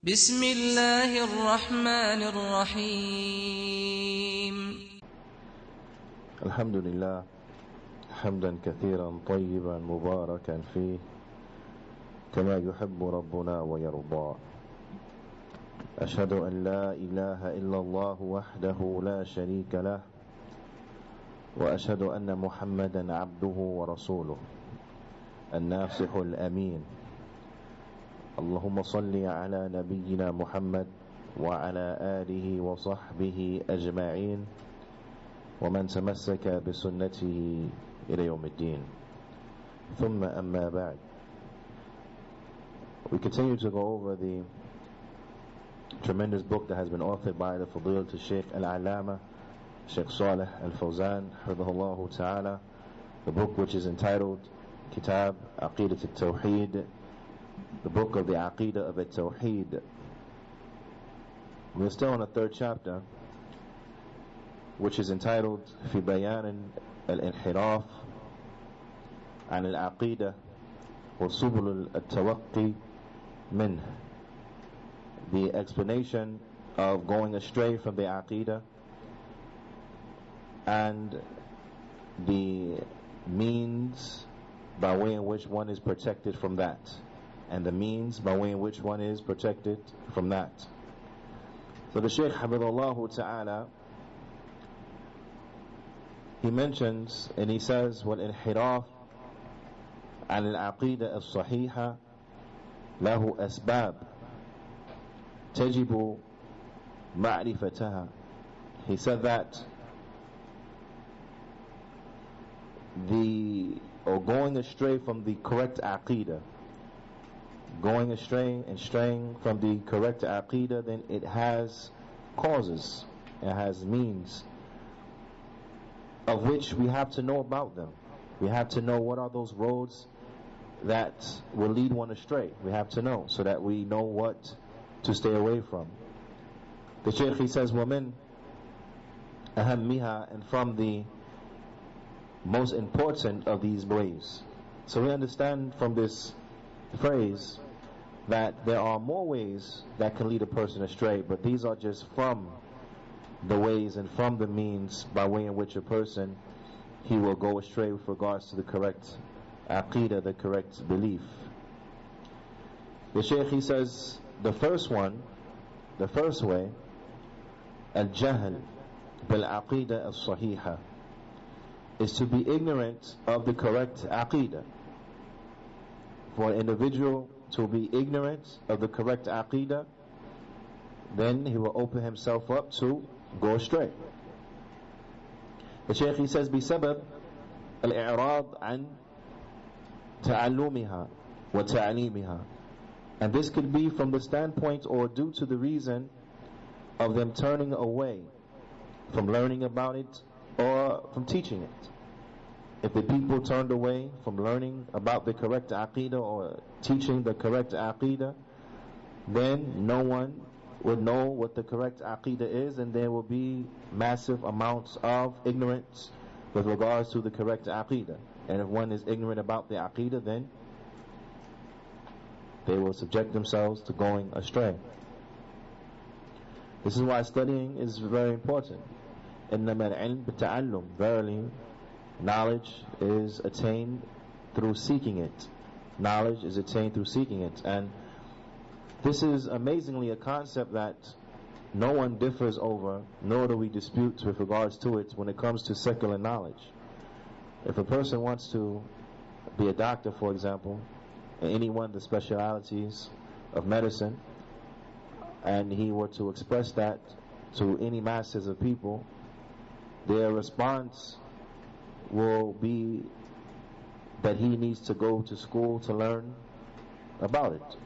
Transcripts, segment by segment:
بسم الله الرحمن الرحيم. الحمد لله حمدا كثيرا طيبا مباركا فيه كما يحب ربنا ويرضى. أشهد أن لا إله إلا الله وحده لا شريك له، وأشهد أن محمدا عبده ورسوله الناصح الأمين. اللهم صل على نبينا محمد وعلى آله وصحبه أجمعين ومن تمسك بسنته إلى يوم الدين. ثم أما بعد. We continue to go over the tremendous book that has been authored by the Fadilatul Shaykh Al-Allama Shaykh Salih Al-Fawzan Hafidhahullah Ta'ala, the book which is entitled Kitab Aqeedatut Tawheed, the book of the Aqeedah of Tawheed. We're still on the third chapter, which is entitled في بيان الانحراف عن العقيدة وسبل التوقي منه, the explanation of going astray from the Aqeedah and the means by way in which one is protected from that, and the means by way in which one is protected from that. So the Shaykh Hafidhahullah Ta'ala, he mentions and he says, وَالْإِنْحِرَافِ عَنِ الْعَقِيدَةِ الصَّحِيحَةِ لَهُ أَسْبَابٌ تَجِبُ مَعْرِفَتَهَا. He said that going astray from the correct Aqeedah, going astray and straying from the correct Aqeedah, then it has causes, it has means of which we have to know about them. We have to know what are those roads that will lead one astray. We have to know so that we know what to stay away from. The Shaykh, he says, وَمِنْ أَهَمِّهَا, and from the most important of these ways. So we understand from this phrase that there are more ways that can lead a person astray, but these are just from the ways and from the means by way in which a person, he will go astray with regards to the correct Aqeedah, the correct belief. The Shaykh, he says, the first way, al-jahl bil-aqeedah al-sahiha, is to be ignorant of the correct Aqeedah. For an individual to be ignorant of the correct Aqeedah, then he will open himself up to go astray. The Shaykh, he says, بسبب الإعراض عن تعلمها وتعليمها, and this could be from the standpoint or due to the reason of them turning away from learning about it or from teaching it. If the people turned away from learning about the correct Aqeedah or teaching the correct Aqeedah, then no one would know what the correct Aqeedah is, and there will be massive amounts of ignorance with regards to the correct Aqeedah. And if one is ignorant about the Aqeedah, then they will subject themselves to going astray. This is why studying is very important. إِنَّمَا الْعِلْمُ بِالتَّعَلُّمِ, verily knowledge is attained through seeking it. Knowledge is attained through seeking it. And this is amazingly a concept that no one differs over, nor do we dispute with regards to it when it comes to secular knowledge. If a person wants to be a doctor, for example, in any one of the specialities of medicine, and he were to express that to any masses of people, their response will be that he needs to go to school to learn about it,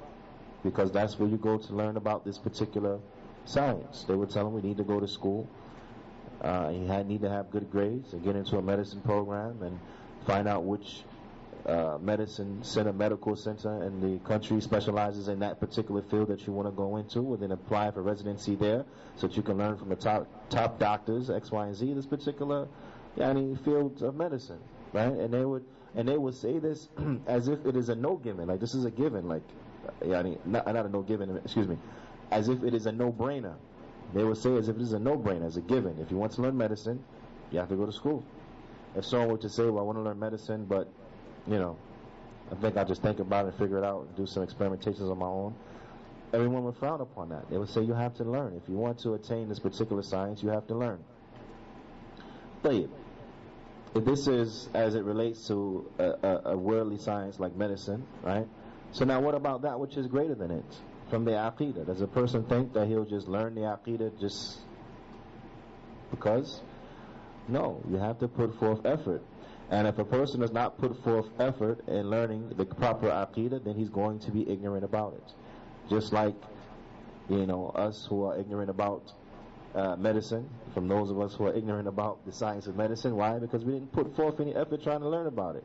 because that's where you go to learn about this particular science. They would tell him, we need to go to school, he need to have good grades and get into a medicine program and find out which medical center in the country specializes in that particular field that you want to go into, and then apply for residency there so that you can learn from the top doctors, X, Y, and Z, this particular field of medicine, right? And they would say this as if it is a no given, like this is a given, like not a no given, excuse me, as if it is a no-brainer. They would say as if it is a no-brainer, as a given. If you want to learn medicine, you have to go to school. If someone were to say, well, I want to learn medicine, but, I think I'll just think about it and figure it out and do some experimentations on my own, everyone would frown upon that. They would say, you have to learn. If you want to attain this particular science, you have to learn. Tayyib. If this is as it relates to a worldly science like medicine, right? So now what about that which is greater than it? From the Aqeedah. Does a person think that he'll just learn the Aqeedah just because? No, you have to put forth effort. And if a person does not put forth effort in learning the proper Aqeedah, then he's going to be ignorant about it. Just like, us who are ignorant about medicine, from those of us who are ignorant about the science of medicine. Why? Because we didn't put forth any effort trying to learn about it.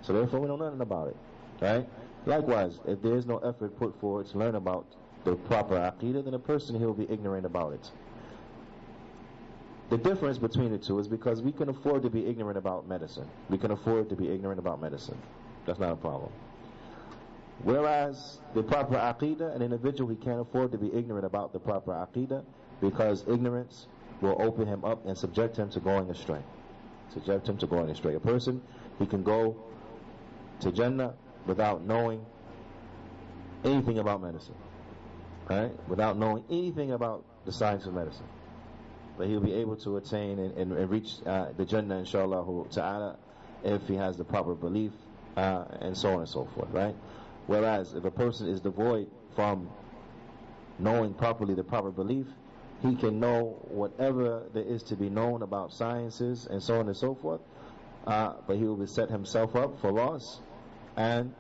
So therefore we don't know nothing about it. Right? Likewise, if there is no effort put forward to learn about the proper Aqeedah, then a person here will be ignorant about it. The difference between the two is because we can afford to be ignorant about medicine. We can afford to be ignorant about medicine. That's not a problem. Whereas the proper Aqeedah, an individual, he can't afford to be ignorant about the proper Aqeedah, because ignorance will open him up and subject him to going astray. Subject him to going astray. A person, he can go to Jannah without knowing anything about medicine. Right? Without knowing anything about the science of medicine. But he'll be able to attain and reach the Jannah, inshallah ta'ala, if he has the proper belief, and so on and so forth, right? Whereas if a person is devoid from knowing properly the proper belief, he can know whatever there is to be known about sciences and so on and so forth, but he will set himself up for loss, and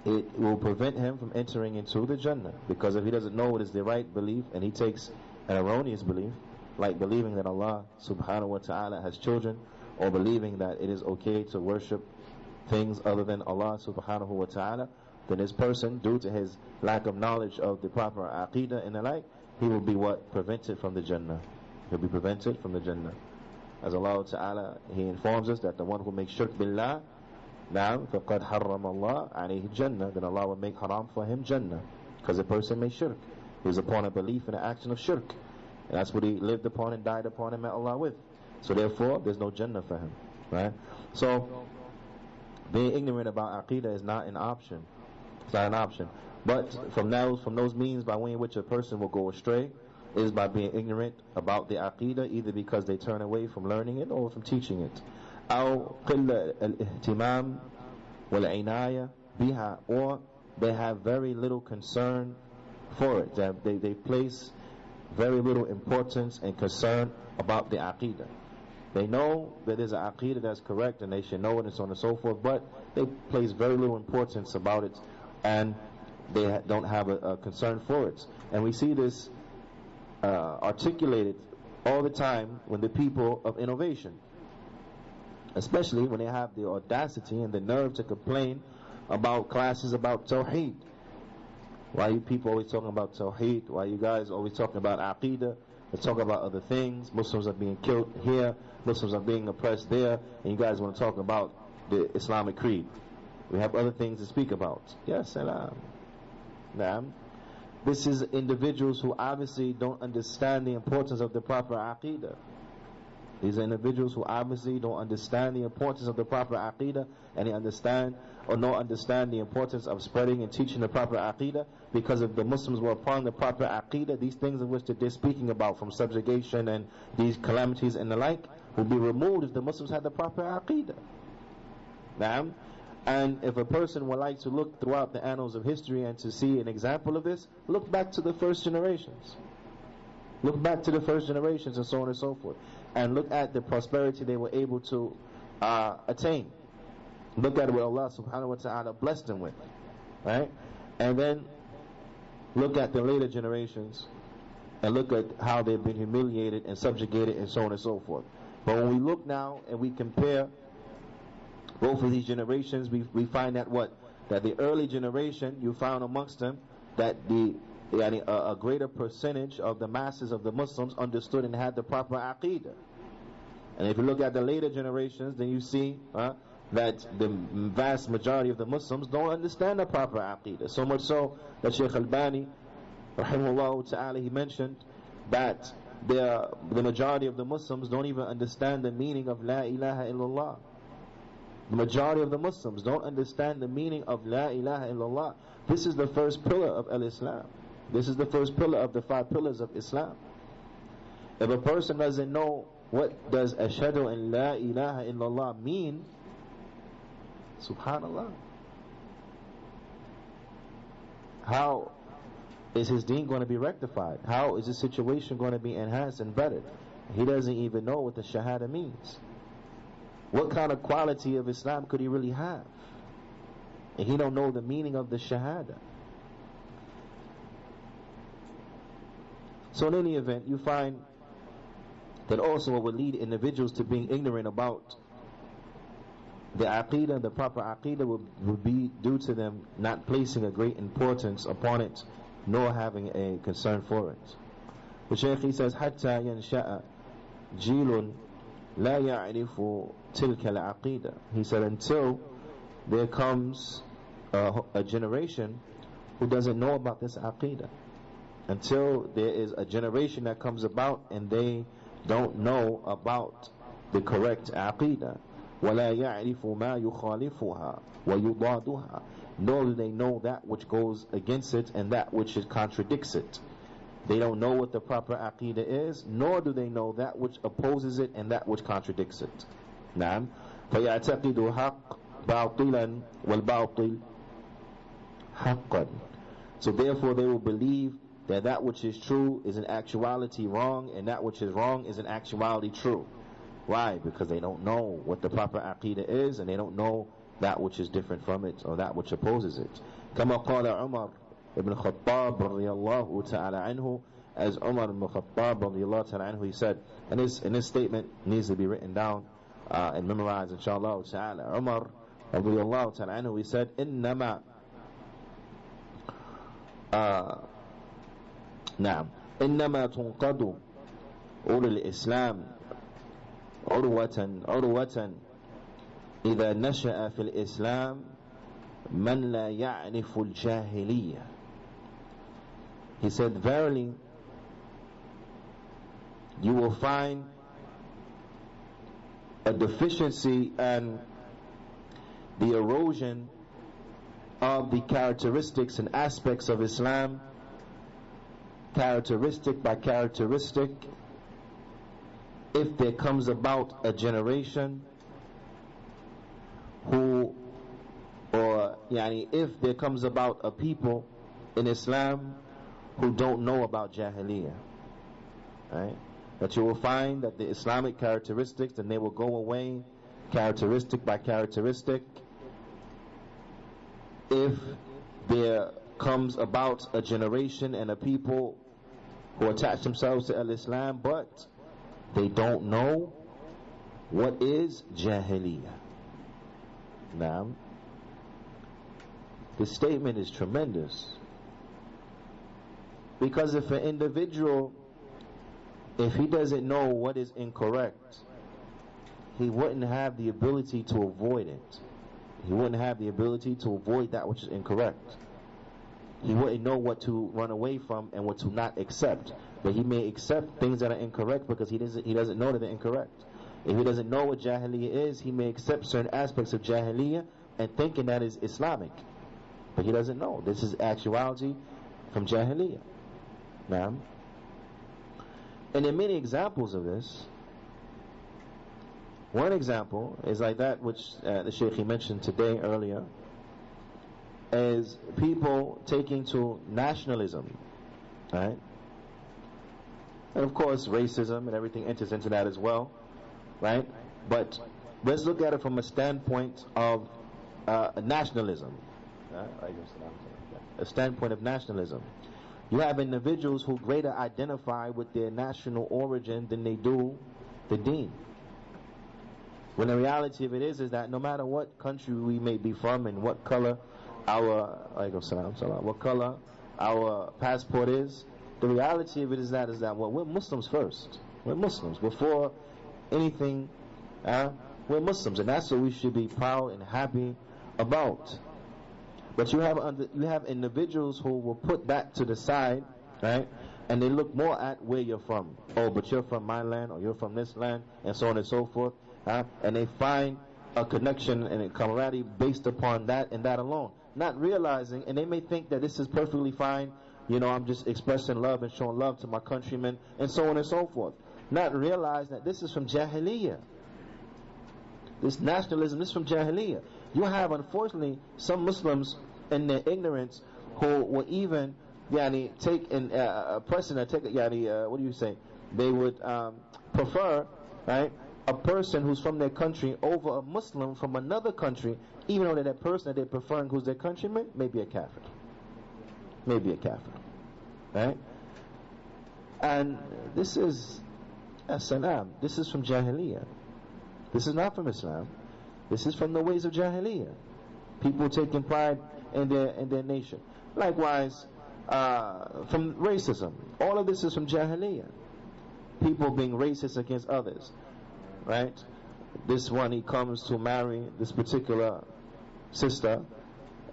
it will prevent him from entering into the Jannah. Because if he doesn't know what is the right belief and he takes an erroneous belief, like believing that Allah subhanahu wa ta'ala has children, or believing that it is okay to worship things other than Allah subhanahu wa ta'ala, then this person, due to his lack of knowledge of the proper Aqeedah and the like, he will be prevented from the Jannah. He'll be prevented from the Jannah. As Allah ta'ala, He informs us that the one who makes shirk billah, na'am, faqad harram Allah alayhi Jannah, then Allah will make haram for him Jannah, because the person made shirk. He was upon a belief in the action of shirk, and that's what he lived upon and died upon and met Allah with. So therefore, there's no Jannah for him, right? So being ignorant about Aqeedah is not an option. It's not an option. But from those means by way in which a person will go astray is by being ignorant about the Aqeedah, either because they turn away from learning it or from teaching it. أو قل الاهتمام والعناية بها, or they have very little concern for it. They place very little importance and concern about the Aqeedah. They know that there's an Aqeedah that's correct and they should know it and so on and so forth, but they place very little importance about it, and they don't have a concern for it. And we see this articulated all the time when the people of innovation, especially when they have the audacity and the nerve to complain about classes about Tawheed. Why you people always talking about Tawheed? Why you guys always talking about Aqeedah? They talk about other things. Muslims are being killed here, Muslims are being oppressed there, and you guys want to talk about the Islamic creed. We have other things to speak about. Yes, Salaam. Naam. This is individuals who obviously don't understand the importance of the proper Aqeedah. These are individuals who obviously don't understand the importance of the proper Aqeedah, and they understand the importance of spreading and teaching the proper Aqeedah, because if the Muslims were upon the proper Aqeedah, these things of which that they're speaking about, from subjugation and these calamities and the like, would be removed if the Muslims had the proper Aqeedah. Naam. And if a person would like to look throughout the annals of history and to see an example of this, look back to the first generations. Look back to the first generations and so on and so forth. And look at the prosperity they were able to attain. Look at what Allah subhanahu wa ta'ala blessed them with. Right? And then look at the later generations and look at how they've been humiliated and subjugated and so on and so forth. But when we look now and we compare both of these generations, we find that that the early generation, you found amongst them that a greater percentage of the masses of the Muslims understood and had the proper Aqeedah. And if you look at the later generations, then you see that the vast majority of the Muslims don't understand the proper Aqeedah. So much so that Shaykh Albani, rahimahullah ta'ala, he mentioned that the majority of the Muslims don't even understand the meaning of La ilaha illallah. The majority of the Muslims don't understand the meaning of La ilaha illallah. This is the first pillar of al-Islam. This is the first pillar of the 5 pillars of Islam. If a person doesn't know what does ashhadu an la ilaha illallah mean, subhanallah, how is his deen going to be rectified? How is his situation going to be enhanced and bettered? He doesn't even know what the shahada means. What kind of quality of Islam could he really have? And he don't know the meaning of the shahada. So in any event, you find that also what would lead individuals to being ignorant about the Aqeedah, the proper Aqeedah, would be due to them not placing a great importance upon it, nor having a concern for it. The Shaykh, he says, حَتَّى يَنْشَأَ جِيلٌ لَا يَعْرِفُ تِلْكَ الْعَقِيدَةِ. He said, until there comes a generation who doesn't know about this Aqeedah. Until there is a generation that comes about and they don't know about the correct Aqeedah. وَلَا يَعْرِفُ مَا يُخَالِفُهَا وَيُضَادُهَا. Nor do they know that which goes against it and that which contradicts it. They don't know what the proper Aqeedah is, nor do they know that which opposes it and that which contradicts it. نعم. فَيَعْتَقِدُ حَقْ بَاطِلًا وَالْبَاطِلِ حَقًّا. So therefore they will believe that that which is true is in actuality wrong, and that which is wrong is in actuality true. Why? Because they don't know what the proper Aqeedah is, and they don't know that which is different from it, or that which opposes it. كما قال عمر ibn Khattab radiyallahu ta'ala anhu, as Umar ibn Khattab radiyallahu ta'ala anhu, he said, and this statement needs to be written down and memorized, inshallah ta'ala. Umar radiyallahu ta'ala anhu, he said, إنما نعم إنما تنقض أولي الإسلام عروة إذا نشأ في الإسلام من لا يعرف الجاهلية. He said, verily you will find a deficiency and the erosion of the characteristics and aspects of Islam, characteristic by characteristic, if there comes about a generation who, or if there comes about a people in Islam who don't know about Jahiliyyah, right? That you will find that the Islamic characteristics, and they will go away characteristic by characteristic, if there comes about a generation and a people who attach themselves to al-Islam, but they don't know what is Jahiliyyah. Now, the statement is tremendous, because if an individual, if he doesn't know what is incorrect, he wouldn't have the ability to avoid it. He wouldn't have the ability to avoid that which is incorrect. He wouldn't know what to run away from and what to not accept. But he may accept things that are incorrect because he doesn't know that they're incorrect. If he doesn't know what Jahiliyyah is, he may accept certain aspects of Jahiliyyah and thinking that is Islamic. But he doesn't know. This is actuality from Jahiliyyah. Now, and there are many examples of this. One example is like that which the Shaykh he mentioned today earlier, is people taking to nationalism, right? And of course racism and everything enters into that as well, right? But let's look at it from a standpoint of nationalism, a standpoint of nationalism. You have individuals who greater identify with their national origin than they do the deen. When the reality of it is that no matter what country we may be from and what color our passport is, the reality of it is that we're Muslims first. We're Muslims before anything We're Muslims, and that's what we should be proud and happy about. But you have individuals who will put that to the side, right? And they look more at where you're from. Oh, but you're from my land, or you're from this land, and so on and so forth. And they find a connection and a camaraderie based upon that and that alone. Not realizing, and they may think that this is perfectly fine. I'm just expressing love and showing love to my countrymen, and so on and so forth. Not realize that this is from Jahiliyyah. This nationalism is from Jahiliyyah. You have, unfortunately, some Muslims in their ignorance who will even take a precedent, what do you say? They would prefer, right, a person who's from their country over a Muslim from another country, even though that person that they're preferring, who's their countryman, may be a kafir. Right? And this is Salaam. This is from Jahiliyyah. This is not from Islam. This is from the ways of Jahiliyyah. People taking pride in their nation. Likewise, from racism. All of this is from Jahiliyyah. People being racist against others. Right? This one, he comes to marry this particular sister,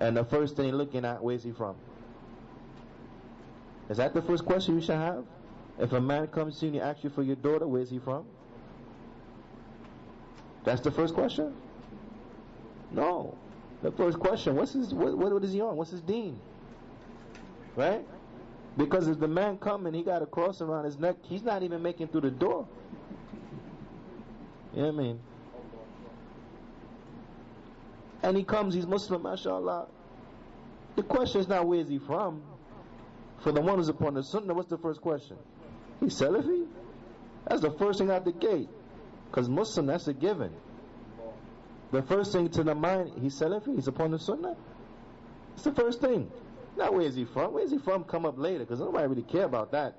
and the first thing he's looking at, where's he from? Is that the first question you should have? If a man comes to you and he asks you for your daughter, where's he from? That's the first question? No. The first question, what is he on? What's his deen? Right? Because if the man comes and he got a cross around his neck, he's not even making through the door. You know what I mean? And he comes, he's Muslim, mashallah. The question is not where is he from. For the one who's upon the sunnah, what's the first question? He's Salafi? That's the first thing out the gate. Because Muslim, that's a given. The first thing to the mind, he's Salafi, he's upon the sunnah. It's the first thing. Not where is he from. Where is he from come up later, because nobody really care about that.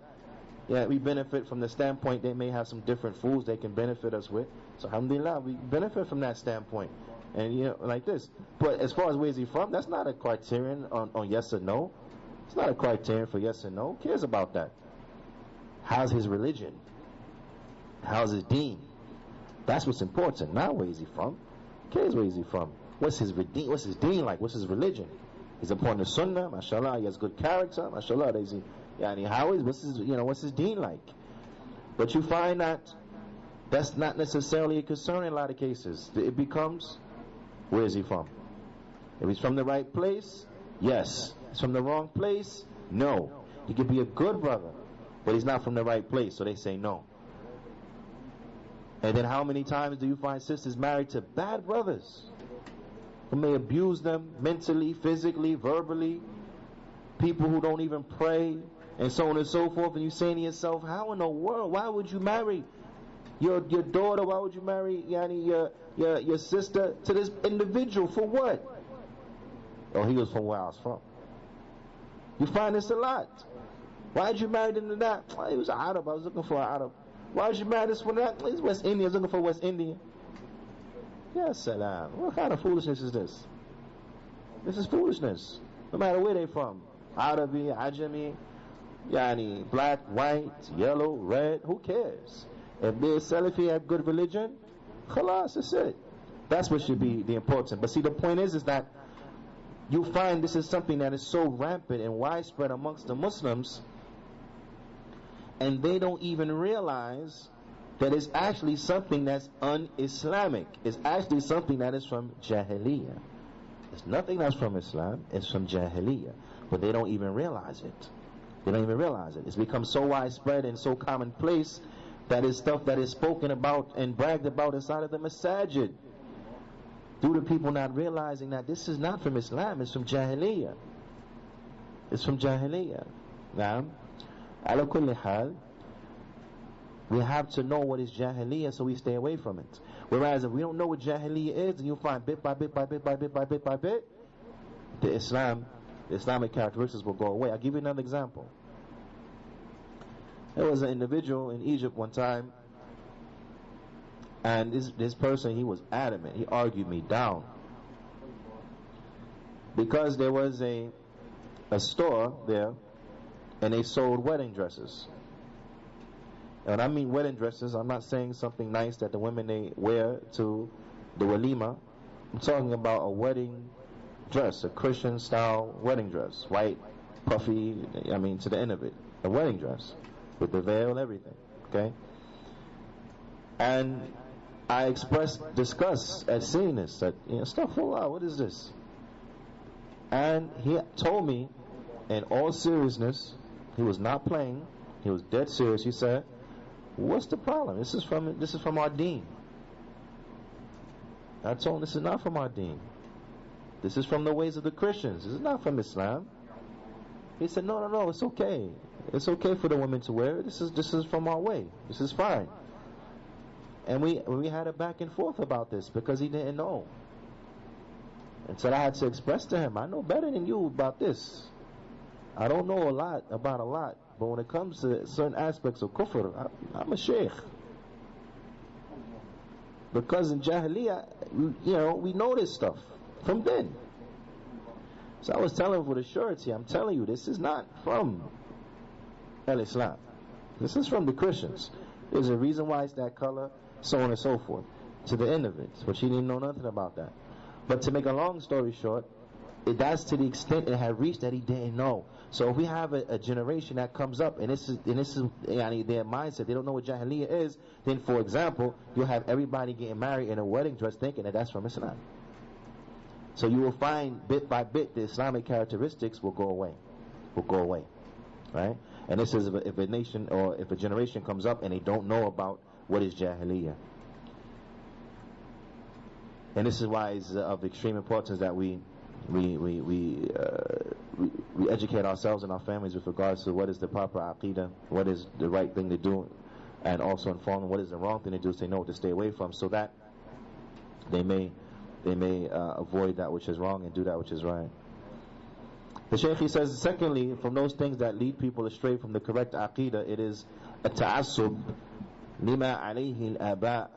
Yeah, we benefit from the standpoint they may have some different foods they can benefit us with. So alhamdulillah, we benefit from that standpoint. And like this. But as far as where is he from, that's not a criterion on yes or no. It's not a criterion for yes or no. Who cares about that? How's his religion? How's his deen? That's what's important. Not where is he from. Who cares where is he from? What's his deen like? What's his religion? He's upon the sunnah, mashallah, he has good character, mashallah, what's his deen like? But you find that that's not necessarily a concern in a lot of cases. It becomes, where is he from? If he's from the right place, yes. He's from the wrong place, no. He could be a good brother, but he's not from the right place, so they say no. And then how many times do you find sisters married to bad brothers who may abuse them mentally, physically, verbally, people who don't even pray, and so on and so forth, and you saying to yourself, how in the world, why would you marry your daughter, why would you marry your sister to this individual, for what? Oh, he was from where I was from. You find this a lot. Why did you marry him to that? Well, he was an Arab, I was looking for an Arab. Why did you marry this one? He's West Indian, I was looking for West Indian. Yes, Salaam. What kind of foolishness is this? This is foolishness. No matter where they're from. Arabi, Ajami, black, white, yellow, red, who cares? If they're Salafi, have good religion, khalas, that's it. That's what should be the important. But see, the point is that you find this is something that is so rampant and widespread amongst the Muslims, and they don't even realize that it's actually something that's un-Islamic. It's actually something that is from Jahiliyyah. It's nothing that's from Islam, it's from Jahiliyyah. But they don't even realize it. They don't even realize it. It's become so widespread and so commonplace that it's stuff that is spoken about and bragged about inside of the Masjid, due to people not realizing that this is not from Islam, it's from Jahiliyyah. It's from Jahiliyyah. Now, ala kulli hal, we have to know what is Jahiliyyah so we stay away from it. Whereas if we don't know what Jahiliyyah is, then you'll find bit by bit, the Islamic characteristics will go away. I'll give you another example. There was an individual in Egypt one time, and this person, he was adamant. He argued me down. Because there was a store there, and they sold wedding dresses. And when I mean wedding dresses, I'm not saying something nice that the women they wear to the walima. I'm talking about a wedding dress, a Christian style wedding dress, white, puffy, to the end of it, a wedding dress with the veil and everything. Okay, and I expressed disgust at seeing this. That, astaghfirullah, what is this? And he told me, in all seriousness, he was not playing. He was dead serious. He said, "What's the problem? This is from our deen." I told him, "This is not from our deen. This is from the ways of the Christians. This is not from Islam." He said, No, it's okay. It's okay for the women to wear it. This is from our way. This is fine." And we had a back and forth about this because he didn't know. And so I had to express to him, I know better than you about this. I don't know a lot about a lot, but when it comes to certain aspects of kufr, I'm a sheikh. Because in Jahiliyyah, we know this stuff from then. So I was telling him with a surety, I'm telling you, this is not from Islam. This is from the Christians. There's a reason why it's that color, so on and so forth, to the end of it. But she didn't know nothing about that. But to make a long story short, that's to the extent it had reached that he didn't know. So if we have a generation that comes up and this is their mindset, they don't know what Jahiliyyah is, then for example, you'll have everybody getting married in a wedding dress thinking that that's from Islam. So you will find bit by bit the Islamic characteristics will go away. Right? And this is if a nation or if a generation comes up and they don't know about what is Jahiliyyah. And this is why it's of extreme importance that we educate ourselves and our families with regards to what is the proper aqidah, what is the right thing to do, and also inform them what is the wrong thing to do so they know what to stay away from, so that they may avoid that which is wrong and do that which is right. The Shaykh, he says, secondly, from those things that lead people astray from the correct aqidah, it is التعصب لما عليه الآباء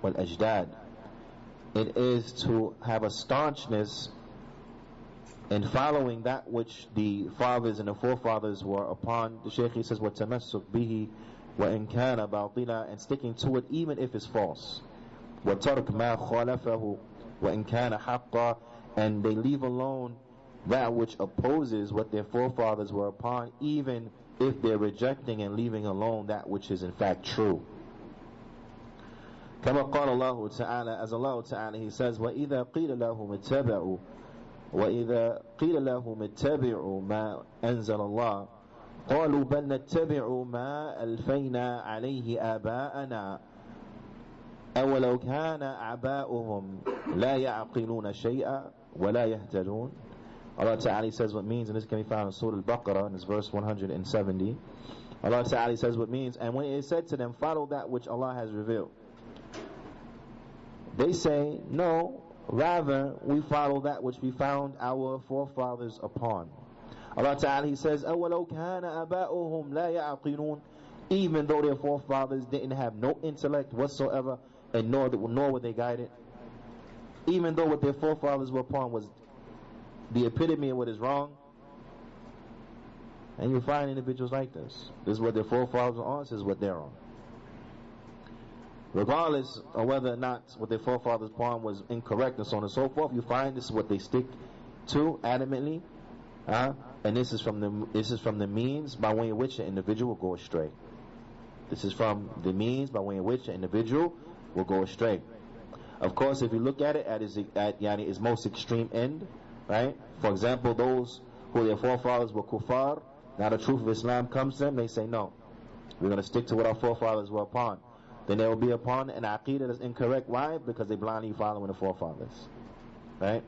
والأجداد. It is to have a staunchness in following that which the fathers and the forefathers were upon. The Shaykh, he says, وَتَمَسُّكْ بِهِ وَإِنْ كَانَ بَاطِلًا, and sticking to it even if it's false. وَتَرْكْ مَا خَالَفَهُ وَإِنْ كَانَ حَقًّا, and they leave alone that which opposes what their forefathers were upon, even if they're rejecting and leaving alone that which is in fact true. كما قال الله تعالى, as Allah Ta'ala, He says, وَإِذَا قِيلَ لَهُمْ اتَّبِعُوا مَا أَنزَلَ اللَّهُ قَالُوا بَلْ نَتَّبِعُ مَا أَلْفَيْنَا عَلَيْهِ آبَاءَنَا أَوَلَوْ كَانَ آبَاؤُهُمْ لَا يَعْقِلُونَ شَيْئًا وَلَا يَهْتَدُونَ. Allah Ta'ala says what means, and this can be found in Surah Al-Baqarah, in this verse 170. Allah Ta'ala says what means, and when it said to them, follow that which Allah has revealed, they say, no, rather we follow that which we found our forefathers upon. Allah Ta'ala, He says, أَوَلَوْ كَانَ أَبَاؤُهُمْ لَا يَعْقِلُونَ, even though their forefathers didn't have no intellect whatsoever, and nor were they guided, even though what their forefathers were upon was the epitome of what is wrong. And you find individuals like this. This is what their forefathers were on, this is what they're on. Regardless of whether or not what their forefathers upon was incorrect and so on and so forth, you find this is what they stick to adamantly, and this is from the means by way of which an individual will go astray. This is from the means by way of which an individual will go astray. Of course, if you look at it at its most extreme end, right? For example, those who their forefathers were kuffar, now the truth of Islam comes to them, they say, no, we're going to stick to what our forefathers were upon. Then they will be upon an aqeedah that's incorrect. Why? Because they blindly following the forefathers, right?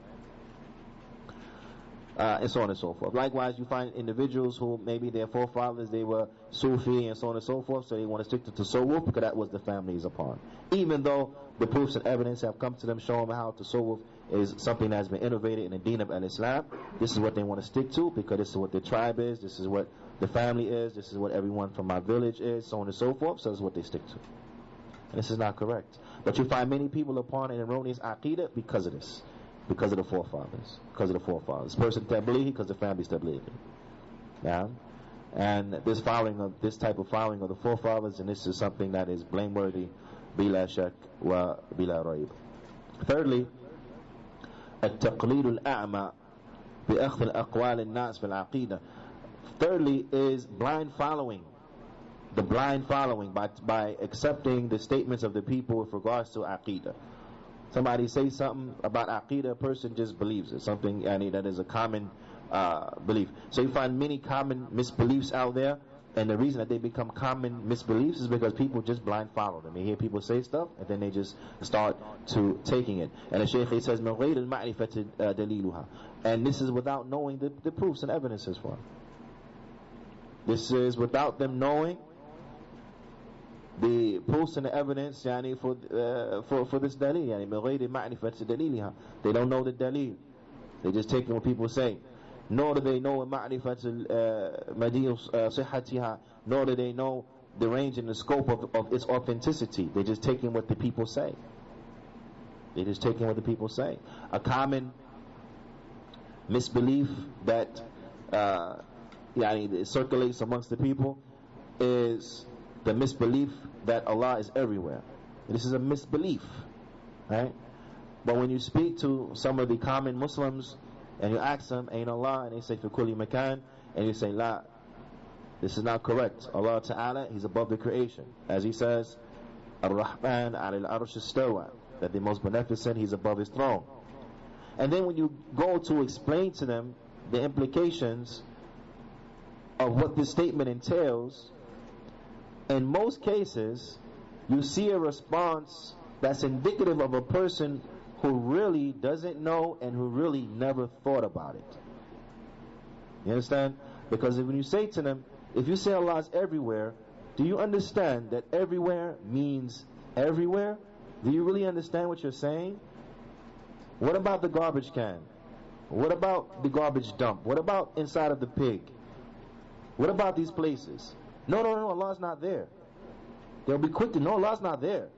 And so on and so forth. Likewise, you find individuals who maybe their forefathers, they were Sufi and so on and so forth, so they want to stick to tasawwuf because that was the family is upon. Even though the proofs and evidence have come to them showing how tasawwuf is something that has been innovated in the deen of al-Islam, this is what they want to stick to because this is what their tribe is, this is what the family is, this is what everyone from my village is, so on and so forth, so this is what they stick to. And this is not correct. But you find many people upon an erroneous aqeedah because of this. Because of the forefathers. Because of the forefathers. This person tablighi because the family's tablighi. Yeah? And this type of following of the forefathers, and this is something that is blameworthy, bila shak wa bila raib. Thirdly, التقليد الأعمى بأخذ الأقوال الناس في العقيدة. Thirdly is blind following. The blind following by accepting the statements of the people with regards to Aqeedah. Somebody says something about Aqeedah, a person just believes it. Something that is a common belief. So you find many common misbeliefs out there, and the reason that they become common misbeliefs is because people just blind follow them. They hear people say stuff, and then they just start to taking it. And the Shaykh says, مِنْ غَيْرِ الْمَعْرِفَةِ دَلِيلُهَا. And this is without knowing the proofs and evidences for it. This is without them knowing the proofs and the evidence for this dalil. مِنْ غَيْرِ مَعْرِفَةِ دَلِيلِهَا. They don't know the dalil. They just take what people say. Nor do they know ma'rifat madiyyu sihhatiha, nor do they know the range and the scope of its authenticity. They're just taking what the people say. They're just taking what the people say. A common misbelief that circulates amongst the people is the misbelief that Allah is everywhere. This is a misbelief, right? But when you speak to some of the common Muslims and you ask them, Ain Allah? And they say, Fi kulli makan. And you say, La, this is not correct. Allah Ta'ala, He's above the creation. As He says, Ar-Rahman al-Arsh istawa, that the most beneficent, He's above His throne. And then when you go to explain to them the implications of what this statement entails, in most cases, you see a response that's indicative of a person who really doesn't know and who really never thought about it. You understand? Because when you say to them, if you say Allah is everywhere, do you understand that everywhere means everywhere? Do you really understand what you're saying? What about the garbage can? What about the garbage dump? What about inside of the pig? What about these places? No, Allah's not there. They'll be quick to know Allah's not there.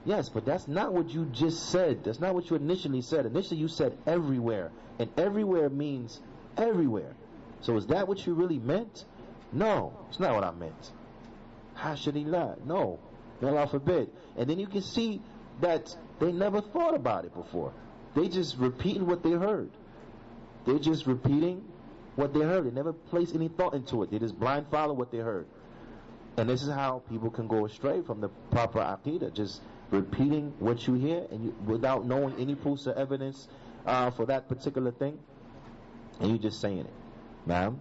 Yes, but that's not what you just said. That's not what you initially said. Initially you said everywhere. And everywhere means everywhere. So is that what you really meant? No, it's not what I meant. Hashadillah. No. Allah forbid. And then you can see that they never thought about it before. They just repeating what they heard. They're just repeating what they heard. They never placed any thought into it. They just blind follow what they heard. And this is how people can go astray from the proper Aqeedah. Just repeating what you hear and without knowing any proofs or evidence for that particular thing, and you just saying it, ma'am,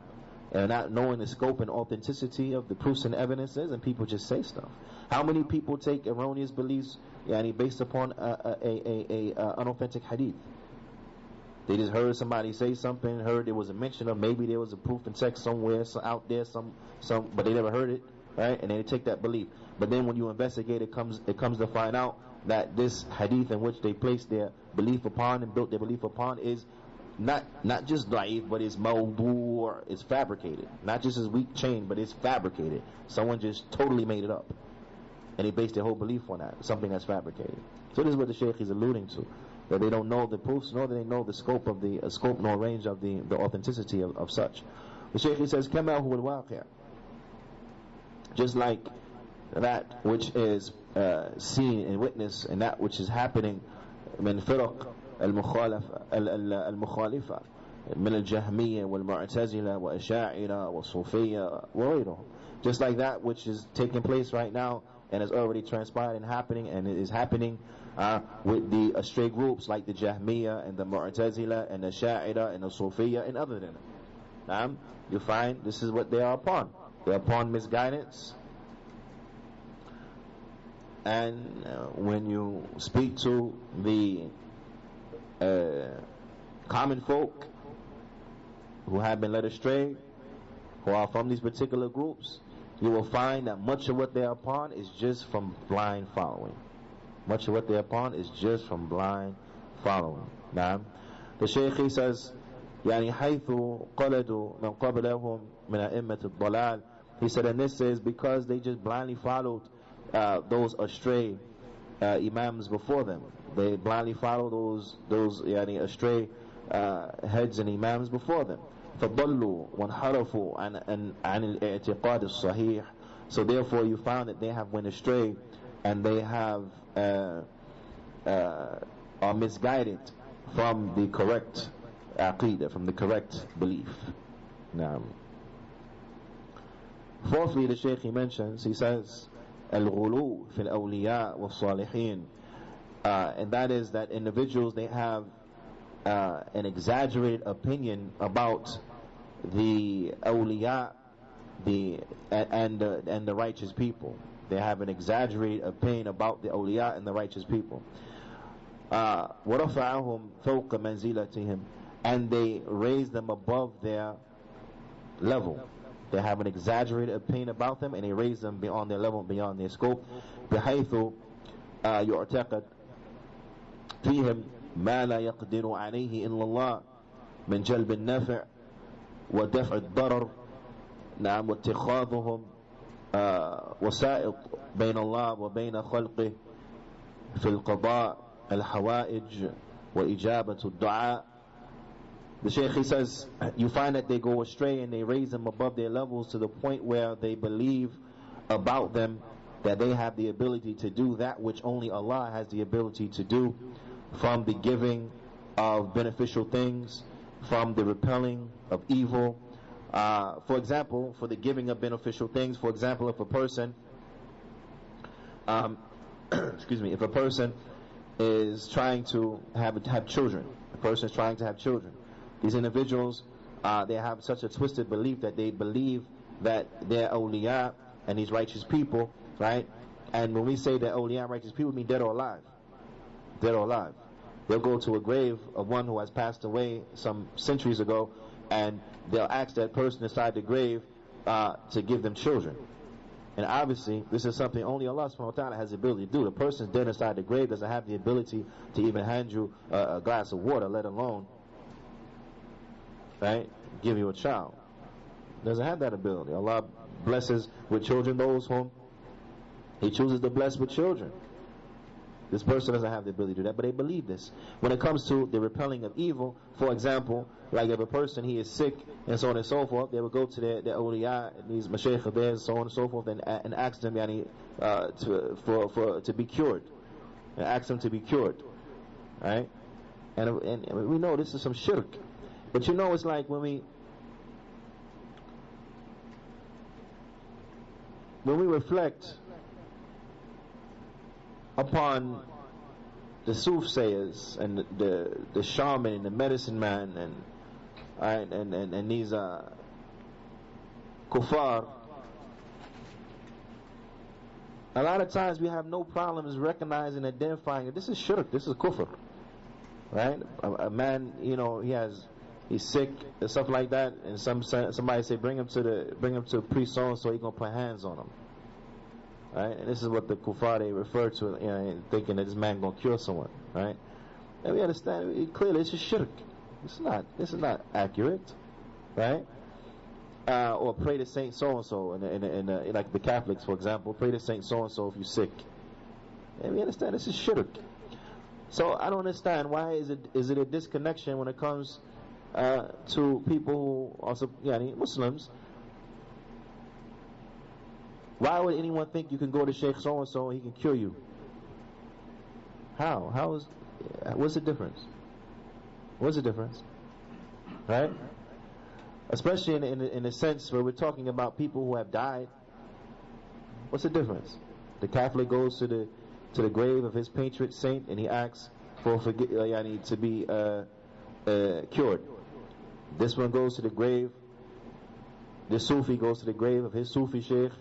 and not knowing the scope and authenticity of the proofs and evidences, and people just say stuff. How many people take erroneous beliefs based upon a unauthentic hadith? They just heard somebody say something, heard there was a mention of, maybe there was a proof in text somewhere out there, some, but they never heard it, right? And they take that belief. But then when you investigate, it comes to find out that this hadith in which they placed their belief upon and built their belief upon is not just da'if, but it's mawdu', it's fabricated. Not just as weak chain, but it's fabricated. Someone just totally made it up, and they based their whole belief on that, something that's fabricated. So this is what the Shaykh is alluding to, that they don't know the proofs, nor do they know the scope nor range of the authenticity of such. The Shaykh says, كَمَا هُوَ الْوَاقِعُ, just like that which is seen and witnessed, and that which is happening من فرق المخالفة من الجهمية والمعتزلة والأشاعرة والصوفية وغيرهم. Just like that which is taking place right now and has already transpired and happening, and it is happening with the stray groups like the Jahmiyyah and the Mu'tazila and the Sha'ira and the Sufiya and other than it. You find this is what they are upon. They're upon misguidance. And when you speak to the common folk who have been led astray, who are from these particular groups, you will find that much of what they're upon is just from blind following. Much of what they're upon is just from blind following. Now, the Shaykh says, يعني حيث قلدوا من قبلهم من أئمة الضلال. He said, and this is because they just blindly followed those astray imams before them. They blindly follow those astray heads and imams before them. فضلوا وانحرفوا عن الاعتقاد الصحيح. So therefore you found that they have went astray and they have are misguided from the correct aqeedah, from the correct belief. Now, fourthly, the Shaykh he mentions, he says, al-ghulu fil awliya wa salihin, and that is that individuals, they have an exaggerated opinion about the awliya, and the righteous people. They have an exaggerated opinion about the awliya and the righteous people. وَرَفَعَهُمْ فَوْقَ مَنْزِلَتِهِمْ, and they raise them above their level. They have an exaggerated opinion about them, and they raise them beyond their level, beyond their scope. بحيث يعتقد فيهم ما لا يقدر عليه إلا الله من جلب النفع ودفع الضرر. نعم. واتخاذهم وسائط بين الله وبين خلقه في القضاء الحوائج وإجابة الدعاء. The Shaykh, he says, you find that they go astray and they raise them above their levels to the point where they believe about them that they have the ability to do that which only Allah has the ability to do, from the giving of beneficial things, from the repelling of evil. For example, for the giving of beneficial things, for example, if a person if a person is trying to have children, a person is trying to have children, these individuals, they have such a twisted belief that they believe that they're awliya and these righteous people, right? And when we say that awliya and righteous people, we mean dead or alive. Dead or alive. They'll go to a grave of one who has passed away some centuries ago, and they'll ask that person inside the grave to give them children. And obviously, this is something only Allah subhanahu wa ta'ala has the ability to do. The person's dead inside the grave doesn't have the ability to even hand you a glass of water, let alone, right, give you a child. Doesn't have that ability. Allah blesses with children those whom He chooses to bless with children. This person doesn't have the ability to do that, but they believe this. When it comes to the repelling of evil, for example, like if a person, he is sick and so on and so forth, they will go to their awliya, these mashaykh of theirs, so on and so forth, and ask them to be cured, and ask them to be cured, right? And we know this is some shirk, but you know, it's like when we reflect upon the soothsayers and the shaman and the medicine man and these kuffar, a lot of times we have no problems recognizing, identifying that this is shirk, this is kufr, right? A man, you know, he's sick and stuff like that, and somebody say bring him to priest so and so, he gonna put hands on him. Right? And this is what the kuffar, they refer to, you know, thinking that this man gonna cure someone, right? And we understand clearly this is shirk. This is not accurate, right? Or pray to Saint so and so, and like the Catholics, for example, pray to Saint so and so if you're sick. And we understand this is shirk. So I don't understand why is it a disconnection when it comes to people who also, Muslims. Why would anyone think you can go to Sheikh so and so and he can cure you? What's the difference? What's the difference? Right? Especially in a sense where we're talking about people who have died. What's the difference? The Catholic goes to the grave of his patron saint and he asks for to be cured. This one goes to the grave. The Sufi goes to the grave of his Sufi sheikh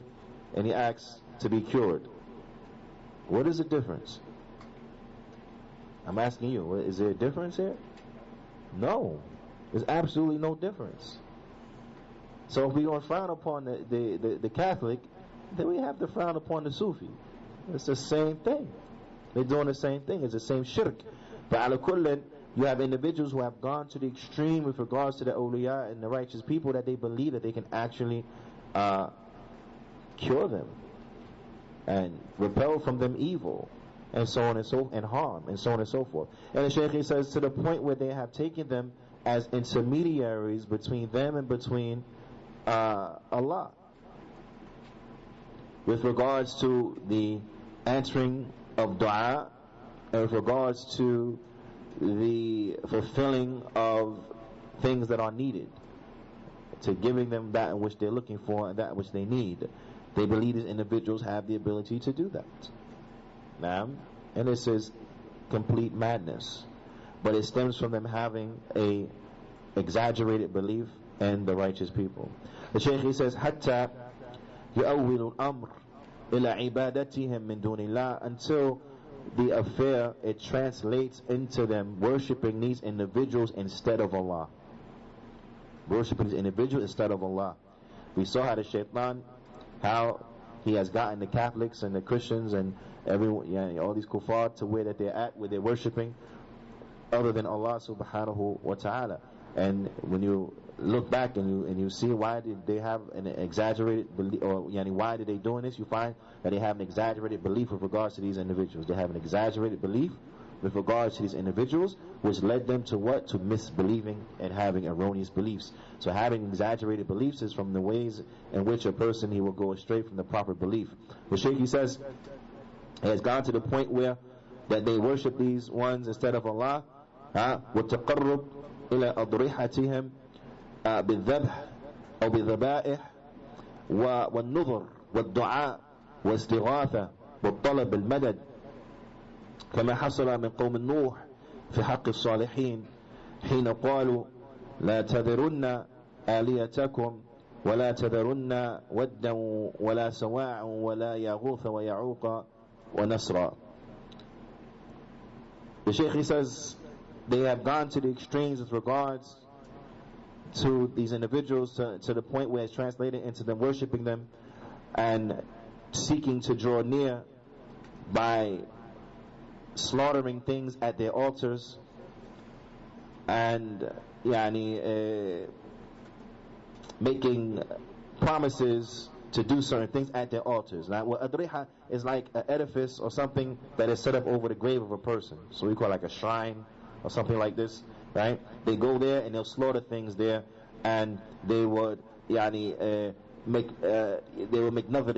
and he asks to be cured. What is the difference? I'm asking you, is there a difference here? No. There's absolutely no difference. So if we don't frown upon the Catholic, then we have to frown upon the Sufi. It's the same thing. They're doing the same thing. It's the same shirk. But ala kullin, you have individuals who have gone to the extreme with regards to the awliya and the righteous people that they believe that they can actually cure them and repel from them evil and so on and so and harm and so on and so forth. And the Shaykh says to the point where they have taken them as intermediaries between them and between Allah, with regards to the answering of dua, and with regards to the fulfilling of things that are needed, to giving them that in which they're looking for and that which they need. They believe these individuals have the ability to do that. Now, and this is complete madness, but it stems from them having a exaggerated belief in the righteous people. The Shaykh, he says, حتى يؤول الأمر إلى عبادتهم من دون الله, until the affair, it translates into them worshipping these individuals instead of Allah. Worshipping these individuals instead of Allah. We saw how the shaitan, how he has gotten the Catholics and the Christians and everyone, all these kuffar, to where that they're at, where they're worshipping other than Allah subhanahu wa ta'ala. And when you look back and you see why did they have an exaggerated belief, or why did they doing this, you find that they have an exaggerated belief with regards to these individuals. They have an exaggerated belief with regards to these individuals, which led them to what? To misbelieving and having erroneous beliefs. So having exaggerated beliefs is from the ways in which a person, he will go astray from the proper belief. The Shaykh, he says, it has gone to the point where that they worship these ones instead of Allah, وَالتَّقَرُّبْ إِلَىٰ أَضْرِحَتِهِمْ بالذبح أو بالذبائح والنظر والدعاء والاستغاثة والطلب المدد، كما حصل من قوم نوح في حق الصالحين حين قالوا لا تذرن آليتكم ولا تذرن ودا ولا سواع ولا يغوث ويعوق ونسرا. The Shaykh, he says, they have gone to the extremes with regards to these individuals, to the point where it's translated into them worshipping them and seeking to draw near by slaughtering things at their altars and making promises to do certain things at their altars. Now, what adriha is like an edifice or something that is set up over the grave of a person, so we call it like a shrine or something like this, right? They go there and they'll slaughter things there, and they would make nadhr,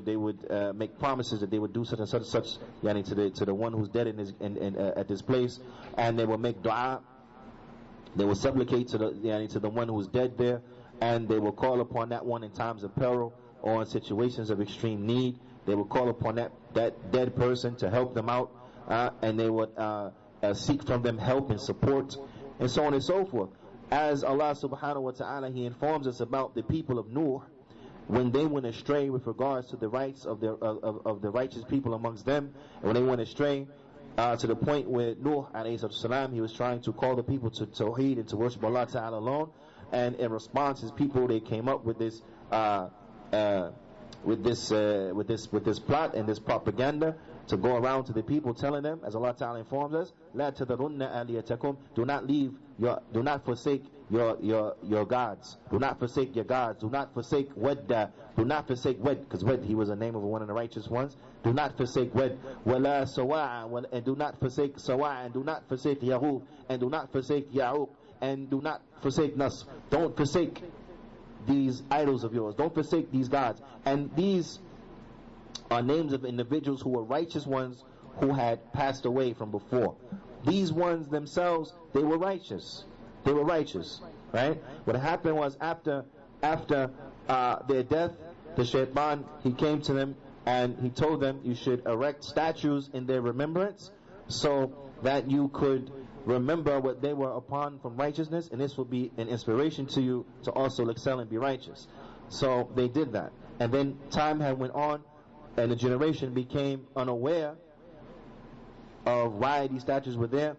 they would make promises that they would do such and such to the one who's dead at this place, and they will make dua. They will supplicate to the one who's dead there, and they will call upon that one in times of peril or in situations of extreme need. They will call upon that dead person to help them out, and they would seek from them help and support, and so on and so forth. As Allah subhanahu wa ta'ala, He informs us about the people of Nuh, when they went astray with regards to the rights of the righteous people amongst them, and when they went astray to the point where Nuh alayhi salam, he was trying to call the people to Tawheed and to worship Allah ta'ala alone, and in response, his people, they came up with this plot and this propaganda to go around to the people, telling them, as Allah Ta'ala informs us, لا تذرن آليتكم, do not forsake your gods, do not forsake your gods, do not forsake Wadda, do not forsake Wad, because Wad, he was a name of one of the righteous ones. Do not forsake Wad, wala Sawa'a, and do not forsake Sawa'a, and do not forsake Yaghuth, and do not forsake Ya'uq, and do not forsake Nasr. Don't forsake these idols of yours, don't forsake these gods. And these are names of individuals who were righteous ones who had passed away from before. These ones themselves, they were righteous. They were righteous, right? What happened was after their death, the shaitan, he came to them and he told them, you should erect statues in their remembrance so that you could remember what they were upon from righteousness, and this will be an inspiration to you to also excel and be righteous. So they did that, and then time had went on, and the generation became unaware of why these statues were there,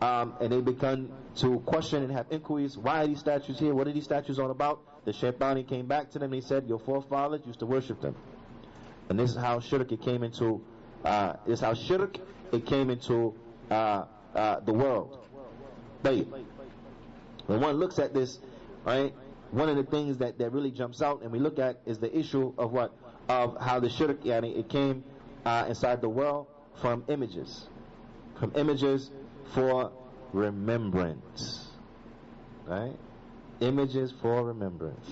and they began to question and have inquiries. Why are these statues here? What are these statues all about? The shaitan, he came back to them and he said, your forefathers used to worship them, and this is how shirk it came into the world. But when one looks at this, right, one of the things that really jumps out and we look at is the issue of how the shirk, it came inside the world from images for remembrance. right? Images for remembrance.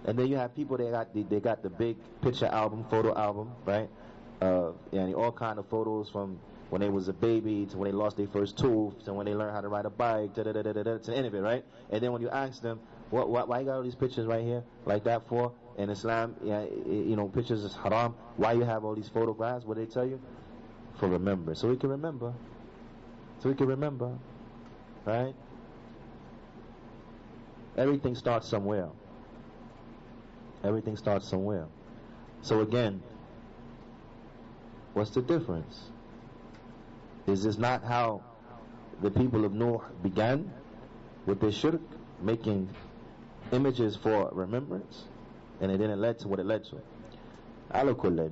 And then you have people, they got the big picture album, photo album, right? And all kind of photos from when they was a baby to when they lost their first tooth to when they learned how to ride a bike, to the end of it, right? And then when you ask them, why you got all these pictures right here like that for? In Islam, pictures is haram. Why you have all these photographs? What do they tell you? For remembrance, so we can remember. Right? Everything starts somewhere. So again, what's the difference? Is this not how the people of Nuh began with their shirk, making images for remembrance, and it didn't lead to what it led to? Ala kulli.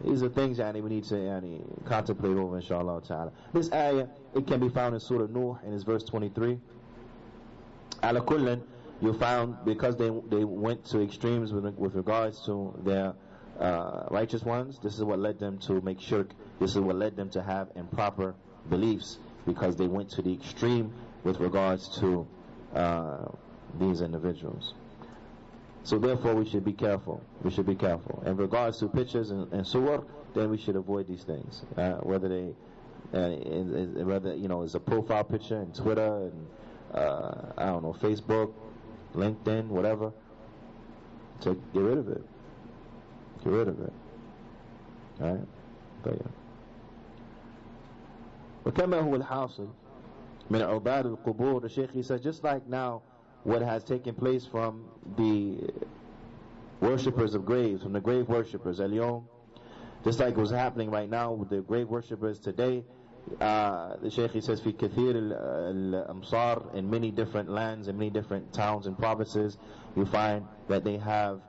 These are things we need to contemplate over, inshallah ta'ala. This ayah, it can be found in Surah Nuh in its verse 23. Ala kullin, you found because they went to extremes with regards to their righteous ones, this is what led them to make shirk. This is what led them to have improper beliefs, because they went to the extreme with regards to these individuals. So therefore we should be careful. In regards to pictures and suwar, then we should avoid these things. Whether it's a profile picture in Twitter and Facebook, LinkedIn, whatever. So get rid of it. Alright? وكما هو الحاصل من عباد القبور, the Shaykh, he says, just like now what has taken place from the worshippers of graves, from the grave worshippers, al-yawm, just like what's happening right now with the grave worshippers today. The Shaykh, he says, في كثير الأمصار, in many different lands, in many different towns and provinces, you find that they have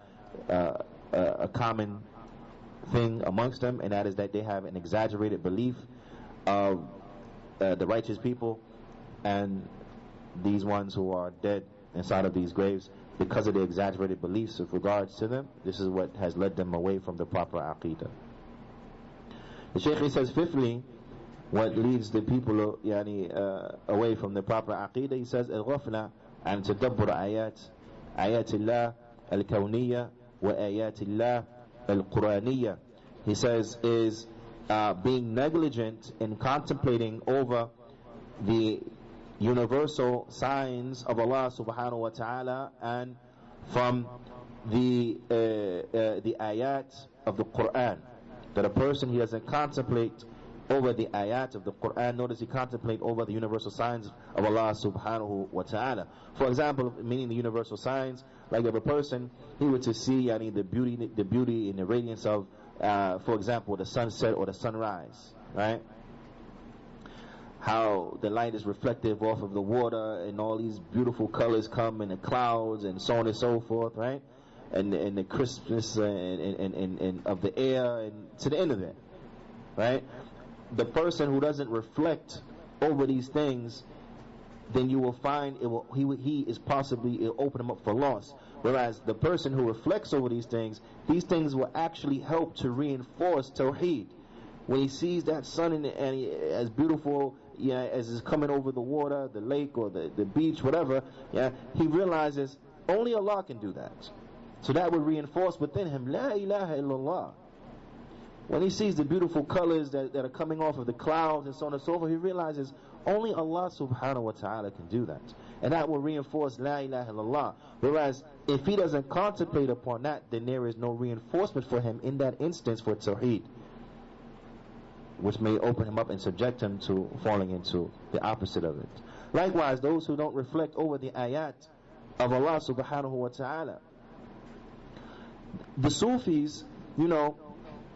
a common thing amongst them, and that is that they have an exaggerated belief of the righteous people and these ones who are dead inside of these graves, because of the exaggerated beliefs with regards to them. This is what has led them away from the proper Aqeedah. The Shaykh, he says, fifthly, what leads the people away from the proper Aqeedah, he says, الغفلة عن تدبر آيات الله الكونية وآيات الله القرآنية. He says, is being negligent in contemplating over the universal signs of Allah subhanahu wa ta'ala, and from the ayat of the Qur'an. That a person, he doesn't contemplate over the ayat of the Qur'an, nor does he contemplate over the universal signs of Allah subhanahu wa ta'ala. For example, meaning the universal signs, like if a person, he were to see the beauty and the radiance of, for example, the sunset or the sunrise, right? How the light is reflective off of the water, and all these beautiful colors come in the clouds, and so on and so forth, right? And the crispness and of the air, and to the end of it, right? The person who doesn't reflect over these things, then you will find it'll open him up for loss. Whereas the person who reflects over these things will actually help to reinforce Tawheed. When he sees that sun as beautiful, as is coming over the water, the lake or the beach, whatever, he realizes only Allah can do that. So that would reinforce within him, La ilaha illallah. When he sees the beautiful colors that are coming off of the clouds and so on and so forth, he realizes only Allah subhanahu wa ta'ala can do that. And that will reinforce La ilaha illallah. Whereas if he doesn't contemplate upon that, then there is no reinforcement for him in that instance for Tawheed, which may open him up and subject him to falling into the opposite of it. Likewise, those who don't reflect over the ayat of Allah subhanahu wa ta'ala. The Sufis,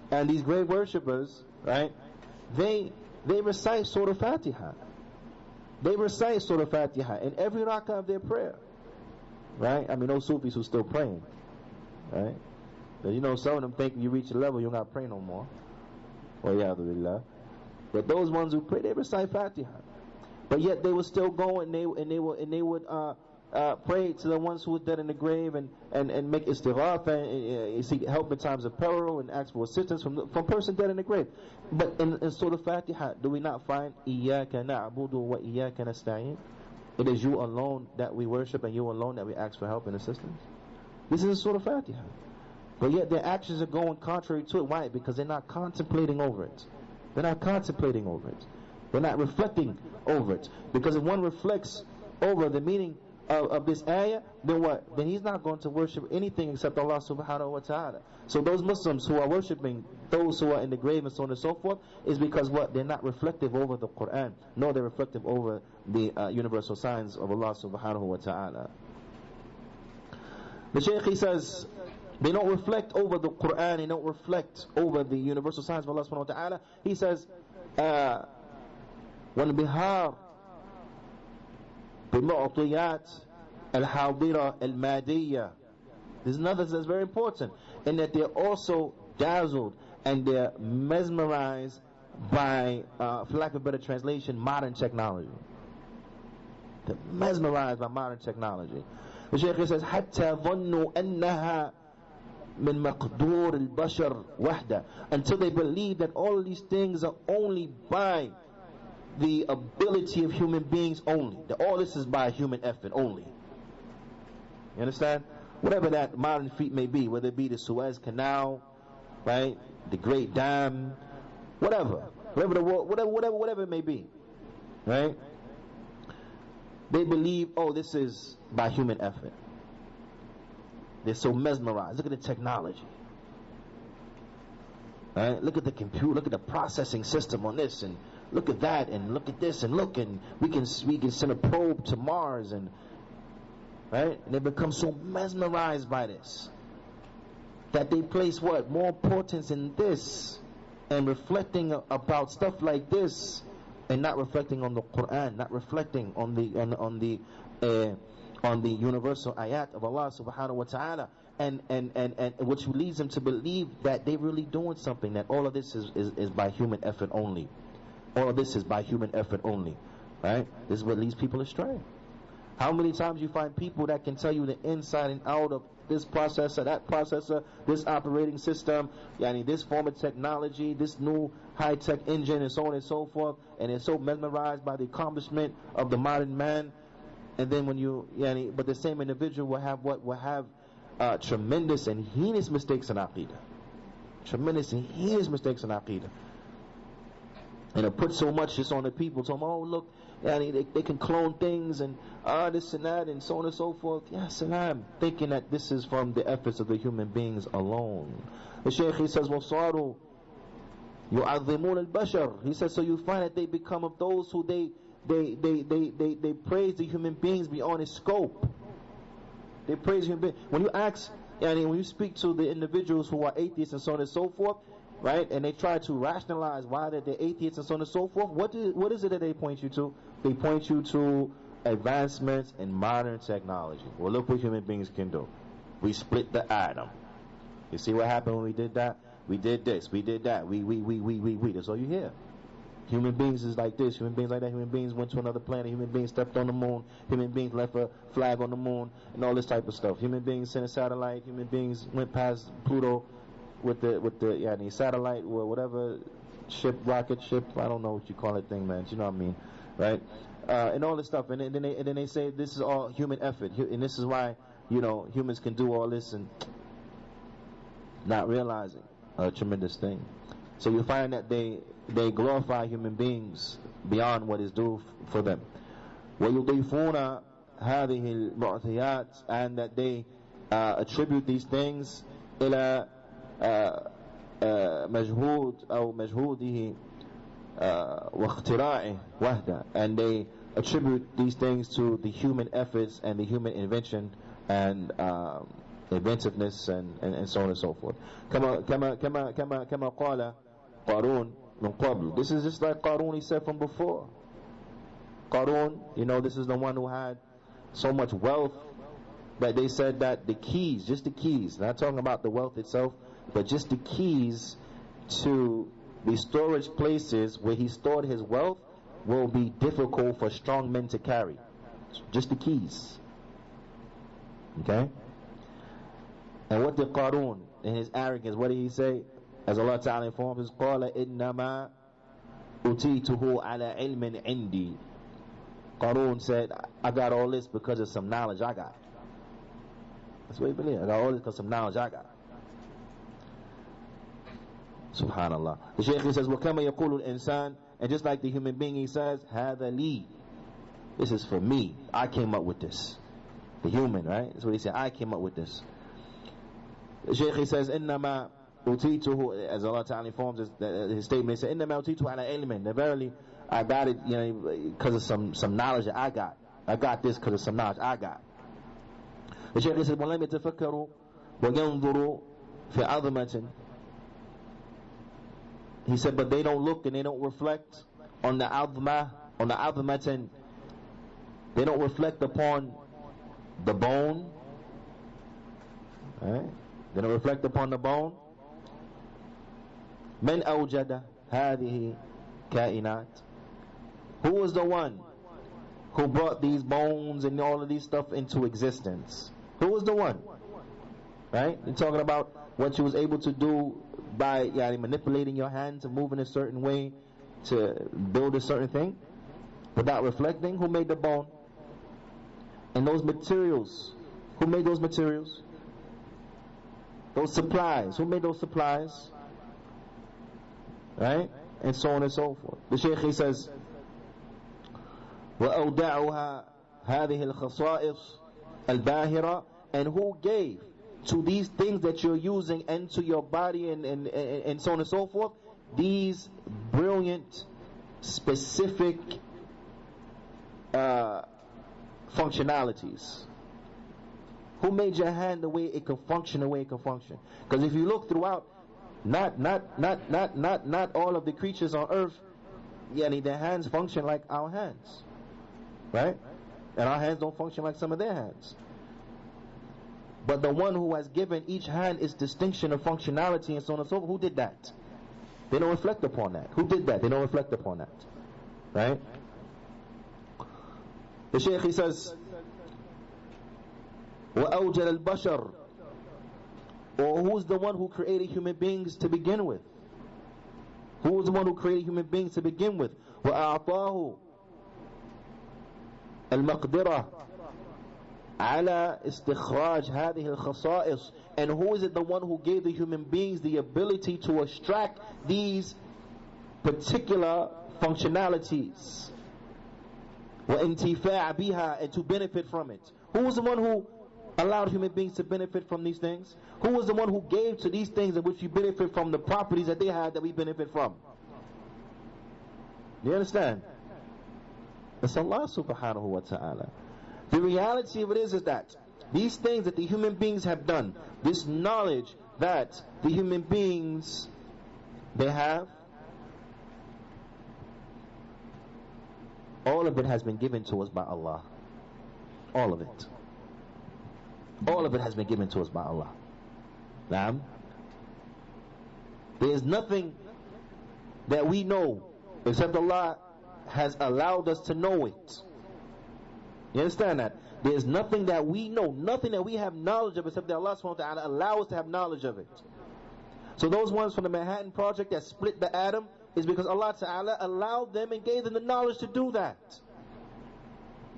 and these grave worshippers, right? They recite Surah Fatiha. They recite Surah Fatiha in every rak'ah of their prayer, right? I mean, those Sufis who still praying, right? But some of them think you reach a level you don't got to pray no more. But those ones who pray, they recite Fatiha. But yet they will still go and they would pray to the ones who are dead in the grave and make istighatha and seek help in times of peril and ask for assistance from person dead in the grave. But in Surah Fatiha, do we not find إِيَّاكَ نَعْبُدُ وَإِيَّاكَ نَسْتَعِينُ? It is you alone that we worship and you alone that we ask for help and assistance. This is Surah Fatiha. But yet their actions are going contrary to it. Why? Because they're not contemplating over it. They're not contemplating over it. They're not reflecting over it. Because if one reflects over the meaning of this ayah, then what? Then he's not going to worship anything except Allah subhanahu wa ta'ala. So those Muslims who are worshipping those who are in the grave and so on and so forth, is because what? They're not reflective over the Qur'an. No, they're reflective over the universal signs of Allah subhanahu wa ta'ala. The Shaykh, he says, they don't reflect over the Qur'an, they don't reflect over the universal signs of Allah subhanahu wa ta'ala. He says, وَالْبِهَارِ بِالْمُعْطِيَاتِ الْحَاضِرَةِ الْمَادِيَّةِ. There's another that's very important, in that they're also dazzled and they're mesmerized by, for lack of a better translation, modern technology. They're mesmerized by modern technology. The Shaykh says, حَتَّى ظَنُّوا أَنَّهَا مِن مَقْدُورِ الْبَشَرِ وَحْدَ, until they believe that all of these things are only by the ability of human beings only. That all this is by human effort only. You understand? Whatever that modern feat may be, whether it be the Suez Canal, right, the Great Dam, whatever it may be, right? They believe, oh, this is by human effort. They're so mesmerized. Look at the technology. Right? Look at the computer. Look at the processing system on this, and look at that, and look at this, and look, and we can send a probe to Mars, and right? And they become so mesmerized by this that they place what? More importance in this and reflecting about stuff like this, and not reflecting on the Qur'an, not reflecting on the universal ayat of Allah subhanahu wa ta'ala, and which leads them to believe that they're really doing something, that all of this is by human effort only. All of this is by human effort only. Right? This is what leads people astray. How many times you find people that can tell you the inside and out of this processor, that processor, this operating system, this form of technology, this new high-tech engine, and so on and so forth, and they're so mesmerized by the accomplishment of the modern man. And then when but the same individual will have tremendous and heinous mistakes in Aqeedah. Tremendous and heinous mistakes in Aqeedah. And it puts so much just on the people. So, oh look, they can clone things and this and that and so on and so forth. Ya Salaam, thinking that this is from the efforts of the human beings alone. The Shaykh, he says, وَصَارُوا يُعَظِّمُونَ الْبَشَرِ. He says, so you find that they become of those who they praise the human beings beyond his scope. They praise human beings. When you ask, when you speak to the individuals who are atheists and so on and so forth, right, and they try to rationalize why they're atheists and so on and so forth, what is it that they point you to? They point you to advancements in modern technology. Well, look what human beings can do. We split the atom. You see what happened when we did that? We did this, we did that, we. That's all you hear. Human beings is like this, human beings like that, human beings went to another planet, human beings stepped on the moon, human beings left a flag on the moon, and all this type of stuff. Human beings sent a satellite, human beings went past Pluto with the satellite or whatever rocket ship, I don't know what you call it thing, man, you know what I mean, right? And all this stuff, and then they say this is all human effort, and this is why humans can do all this, and not realizing a tremendous thing. So you find that they glorify human beings beyond what is due for them. وَيُضِيفُونَ هَذِهِ الْمُعْثِيَاتِ, and that they attribute these things إلى مجهود أو مجهوده واختراعه وحده, and they attribute these things to the human efforts and the human invention and inventiveness and so on and so forth. كما قال قارون من قبل. This is just like Qarun, he said from before. Qarun, this is the one who had so much wealth that they said that just the keys, not talking about the wealth itself, but just the keys to the storage places where he stored his wealth will be difficult for strong men to carry. Just the keys. Okay? And what did Qarun, in his arrogance, what did he say? As Allah Ta'ala informs us, قَالَ إِنَّمَا أُتِيتُهُ عَلَى عِلْمٍ عِنْدِي. Qarun said, I got all this because of some knowledge I got. That's what he believed. I got all this because of some knowledge I got. Subhanallah. The Shaykh says, وَكَمَا يَقُولُ الْإِنسان. And just like the human being, he says, هَذَا لِي. This is for me. I came up with this. The human, right? That's what he said. I came up with this. The Shaykh, he says, إِنَّمَا أُتِيتُهُ. As Allah Ta'ala informs us, his statement, he said, إِنَّمَا أُتِيتُهُ عَلَى عِلْمٍ. That verily, I got it, because of some knowledge that I got. I got this because of some knowledge I got. The Shaykh says, وَلَمْ يَتَفَكَّرُوا وَيَنْظُرُوا فِي عَظْمَةٍ. He said, but they don't look and they don't reflect on the azmah, on the azmatin. They don't reflect upon the bone. Right? They don't reflect upon the bone. من أوجد هذه كائنات. Who was the one who brought these bones and all of these stuff into existence? Who was the one? Right? You're talking about what you was able to do by manipulating your hand to move in a certain way to build a certain thing without reflecting. Who made the bone? And those materials. Who made those materials? Those supplies. Who made those supplies? Right? And so on and so forth. The Shaykh, he says, وَأَوْدَعُهَا هَذِهِ الْخَصَائِصِ الْبَاهِرَةِ. And who gave to these things that you're using and to your body and so on and so forth, these brilliant, specific functionalities. Who made your hand the way it can function, the way it can function? Because if you look throughout, not all of the creatures on earth, their hands function like our hands, right? And our hands don't function like some of their hands. But the one who has given each hand its distinction of functionality and so on and so forth, who did that? They don't reflect upon that. Who did that? They don't reflect upon that. Right? The Shaykh, he says, وَأَوْجَلَ الْبَشَرِ. Or who's the one who created human beings to begin with? Who was the one who created human beings to begin with? وَأَعْطَاهُ الْمَقْدِرَةِ على استخراج هذه الخصائص. And who is it, the one who gave the human beings the ability to extract these particular functionalities, وانتفاع بها, and to benefit from it? Who was the one who allowed human beings to benefit from these things? Who was the one who gave to these things in which you benefit from the properties that they had that we benefit from? Do you understand? It's Allah subhanahu wa ta'ala. The reality of it is that these things that the human beings have done, this knowledge that the human beings, they have, all of it has been given to us by Allah. All of it. All of it has been given to us by Allah. Naam. There is nothing that we know except Allah has allowed us to know it. You understand that? There's nothing that we know, nothing that we have knowledge of except that Allah subhanahu wa ta'ala allows us to have knowledge of it. So those ones from the Manhattan Project that split the atom is because Allah ta'ala allowed them and gave them the knowledge to do that.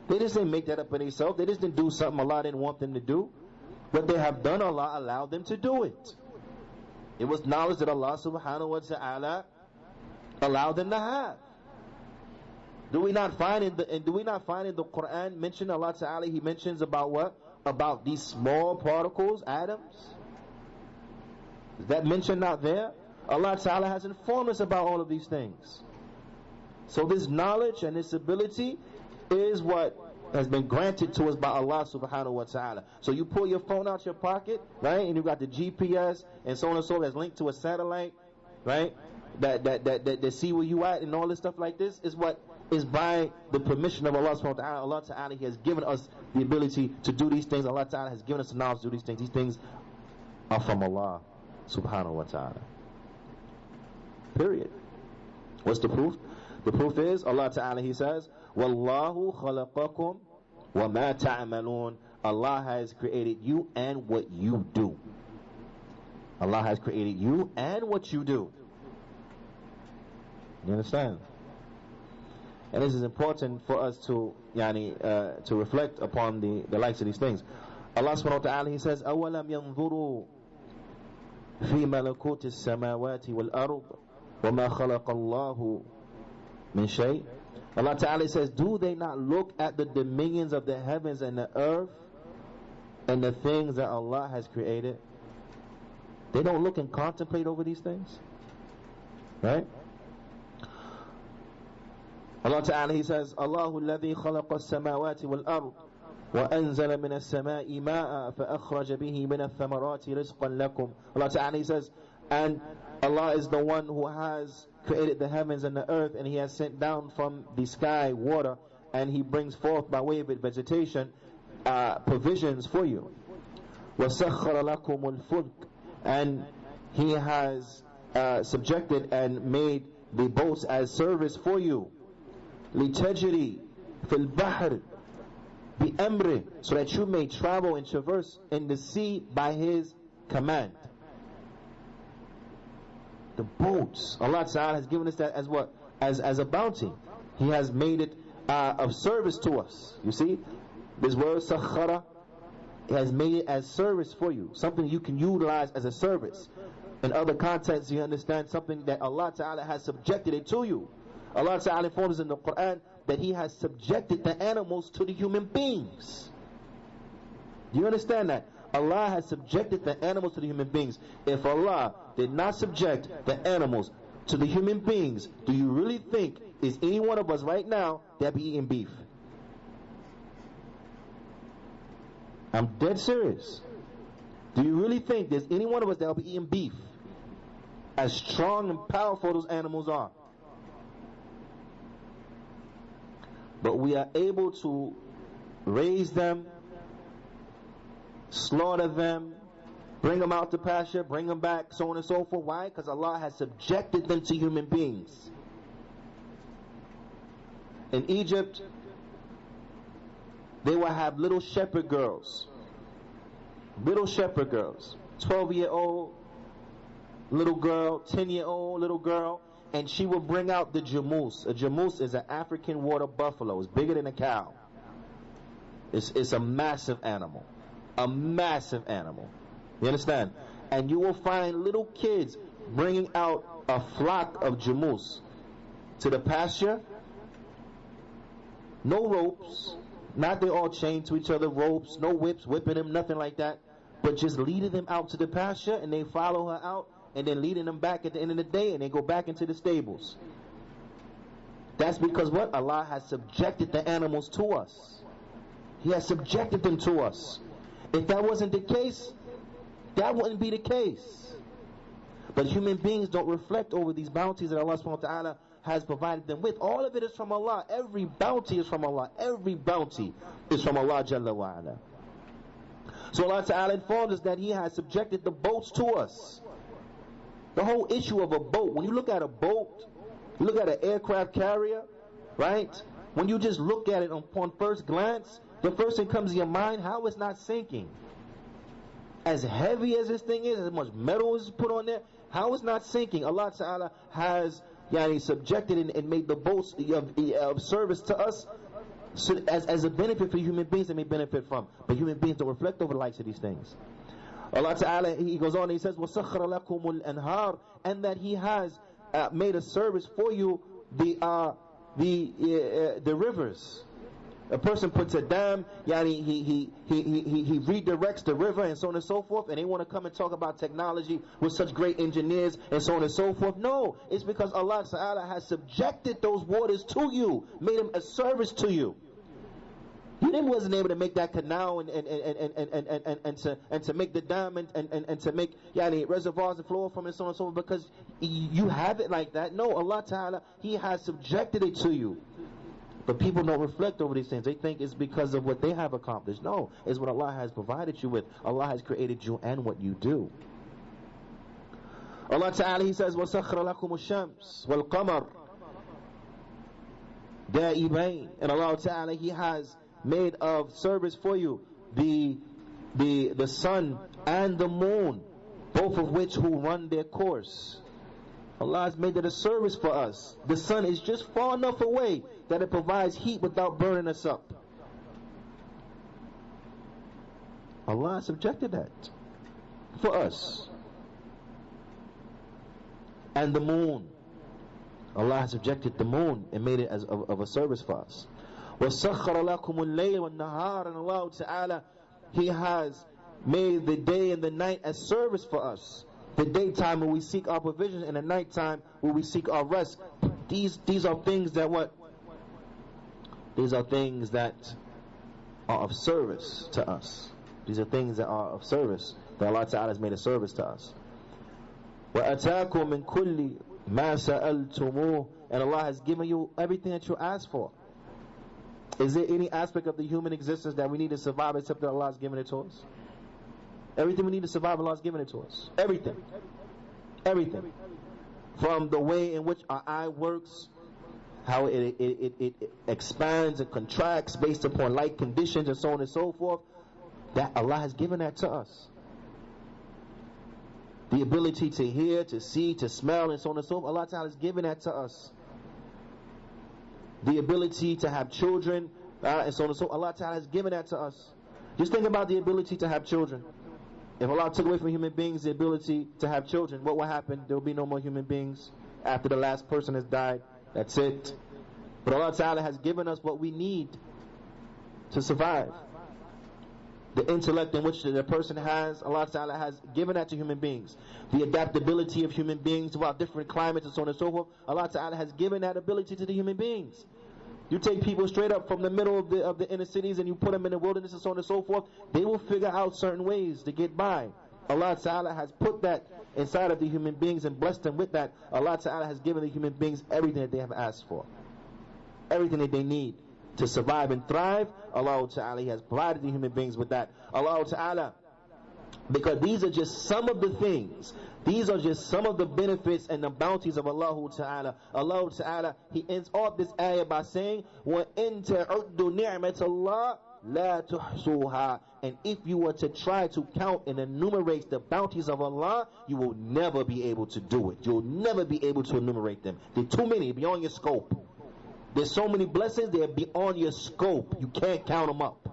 They just didn't make that up for themselves. They just didn't do something Allah didn't want them to do. What they have done, Allah allowed them to do it. It was knowledge that Allah subhanahu wa ta'ala allowed them to have. Do we not find in the Qur'an mention Allah Ta'ala, He mentions about what? About these small particles, atoms? Is that mentioned out there? Allah Ta'ala has informed us about all of these things. So this knowledge and this ability is what has been granted to us by Allah Subhanahu wa Ta'ala. So you pull your phone out your pocket, right? And you got the GPS and so on and so forth that's linked to a satellite, right? That see where you at and all this stuff like this is what is by the permission of Allah subhanahu wa ta'ala. Allah ta'ala, He has given us the ability to do these things. Allah ta'ala has given us the knowledge to do these things. These things are from Allah subhanahu wa ta'ala. Period. What's the proof? The proof is Allah ta'ala, He says, وَاللَّهُ خَلَقَكُمْ وَمَا تَعْمَلُونَ. Allah has created you and what you do. Allah has created you and what you do. You understand? And this is important for us to to reflect upon the likes of these things. Allah subhanahu wa ta'ala, He says, أَوَلَمْ يَنْظُرُوا فِي مَلَكُوتِ السَّمَاوَاتِ وَالْأَرْضِ وَمَا خَلَقَ اللَّهُ مِنْ شَيْءٍ. Allah ta'ala says, do they not look at the dominions of the heavens and the earth and the things that Allah has created? They don't look and contemplate over these things, right? Allah Ta'ala, He says, Allahu alladhi khalaqa as-samawati wal-ard wa anzala min as-sama'i ma'a fa akhraja bihi min ath-thamarati rizqan lakum. Allah Ta'ala, He says, and Allah is the one who has created the heavens and the earth, and He has sent down from the sky water, and He brings forth by way of it vegetation, provisions for you. وَسَخَّرَ لَكُمُ الْفُلْكَ, and He has subjected and made the boats as service for you. لِتَجْرِي فِي الْبَحْرِ بِأَمْرِهِ, so that you may travel and traverse in the sea by His command. The boats, Allah Ta'ala has given us that as what? As a bounty. He has made it of service to us. You see, this word sakhara, He has made it as service for you, something you can utilize as a service. In other contexts, you understand something that Allah Ta'ala has subjected it to you. Allah Ta'ala informs us in the Qur'an that He has subjected the animals to the human beings. Do you understand that? Allah has subjected the animals to the human beings. If Allah did not subject the animals to the human beings, do you really think is any one of us right now that be eating beef? I'm dead serious. Do you really think there's any one of us that will be eating beef? As strong and powerful those animals are. But we are able to raise them, slaughter them, bring them out to pasture, bring them back, so on and so forth. Why? Because Allah has subjected them to human beings. In Egypt, they will have little shepherd girls. Little shepherd girls. 12-year-old little girl, 10-year-old little girl, and she will bring out the jamus. A jamus is an African water buffalo. It's bigger than a cow. It's a massive animal. A massive animal. You understand? And you will find little kids bringing out a flock of jamus to the pasture. No ropes. Not they all chained to each other, ropes, no whips, whipping them, nothing like that. But just leading them out to the pasture, and they follow her out, and then leading them back at the end of the day, and they go back into the stables. That's because what? Allah has subjected the animals to us. He has subjected them to us. If that wasn't the case, that wouldn't be the case. But human beings don't reflect over these bounties that Allah subhanahu wa ta'ala has provided them with. All of it is from Allah. Every bounty is from Allah. Every bounty is from Allah Jalla wa ala. So Allah Ta'ala informs us that He has subjected the boats to us. The whole issue of a boat, when you look at a boat, you look at an aircraft carrier, right? When you just look at it upon first glance, the first thing comes to your mind, how it's not sinking. As heavy as this thing is, as much metal is put on there, how it's not sinking. Allah Ta'ala has subjected and made the boats of service to us, so as a benefit for human beings that may benefit from. But human beings don't reflect over the likes of these things. Allah Ta'ala, He goes on and He says, وَسَخَّرَ لَكُمُ الْأَنْهَارِ, and that He has made a service for you the rivers. A person puts a dam, he redirects the river and so on and so forth, and they want to come and talk about technology with such great engineers and so on and so forth. No, it's because Allah Ta'ala has subjected those waters to you, made them a service to you. You then wasn't able to make that canal and to make the dam and to make reservoirs and flow from it and so on and so forth because you have it like that. No, Allah Ta'ala, He has subjected it to you. But people don't reflect over these things. They think it's because of what they have accomplished. No, it's what Allah has provided you with. Allah has created you and what you do. Allah Ta'ala, He says, وَسَخْرَ لَكُمُ الشَّمْسِ وَالْقَمَرِ دَائِبَيْنِ, and Allah Ta'ala, He has made of service for you the sun and the moon, both of which who run their course. Allah has made it a service for us. The sun is just far enough away that it provides heat without burning us up. Allah has subjected that for us. And the moon, Allah has subjected the moon and made it as of a service for us. وَسَخَّرَ لَكُمُ اللَّيْلَ وَالنَّهَارَ, and Allah Ta'ala, He has made the day and the night as service for us. The daytime where we seek our provision, and the nighttime where we seek our rest. These are things that what? These are things that are of service to us. These are things that are of service, that Allah Ta'ala has made a service to us. وَأَتَاكُم مِّن كُلِّ مَا سَأَلْتُمُوهُ, and Allah has given you everything that you ask for. Is there any aspect of the human existence that we need to survive except that Allah has given it to us? Everything we need to survive, Allah has given it to us. Everything. Everything. From the way in which our eye works, how it expands and contracts based upon light conditions and so on and so forth, that Allah has given that to us. The ability to hear, to see, to smell, and so on and so forth, Allah Ta'ala has given that to us. The ability to have children, and so on and so forth, Allah Ta'ala has given that to us. Just think about the ability to have children. If Allah took away from human beings the ability to have children, what will happen? There will be no more human beings after the last person has died. That's it. But Allah Ta'ala has given us what we need to survive. The intellect in which the person has, Allah Ta'ala has given that to human beings. The adaptability of human beings throughout different climates and so on and so forth, Allah Ta'ala has given that ability to the human beings. You take people straight up from the middle of the inner cities and you put them in the wilderness and so on and so forth, they will figure out certain ways to get by. Allah Ta'ala has put that inside of the human beings and blessed them with that. Allah Ta'ala has given the human beings everything that they have asked for. Everything that they need to survive and thrive, Allah Ta'ala has provided the human beings with that. Allah Ta'ala, because these are just some of the things, these are just some of the benefits and the bounties of Allah Ta'ala. Allah Ta'ala, He ends off this ayah by saying, وَإِن تَعُدُّ نِعْمَةَ اللَّهِ لَا تُحْصُوهَا, and if you were to try to count and enumerate the bounties of Allah, you will never be able to do it. You'll never be able to enumerate them. They're too many, beyond your scope. There's so many blessings, they're beyond your scope. You can't count them up.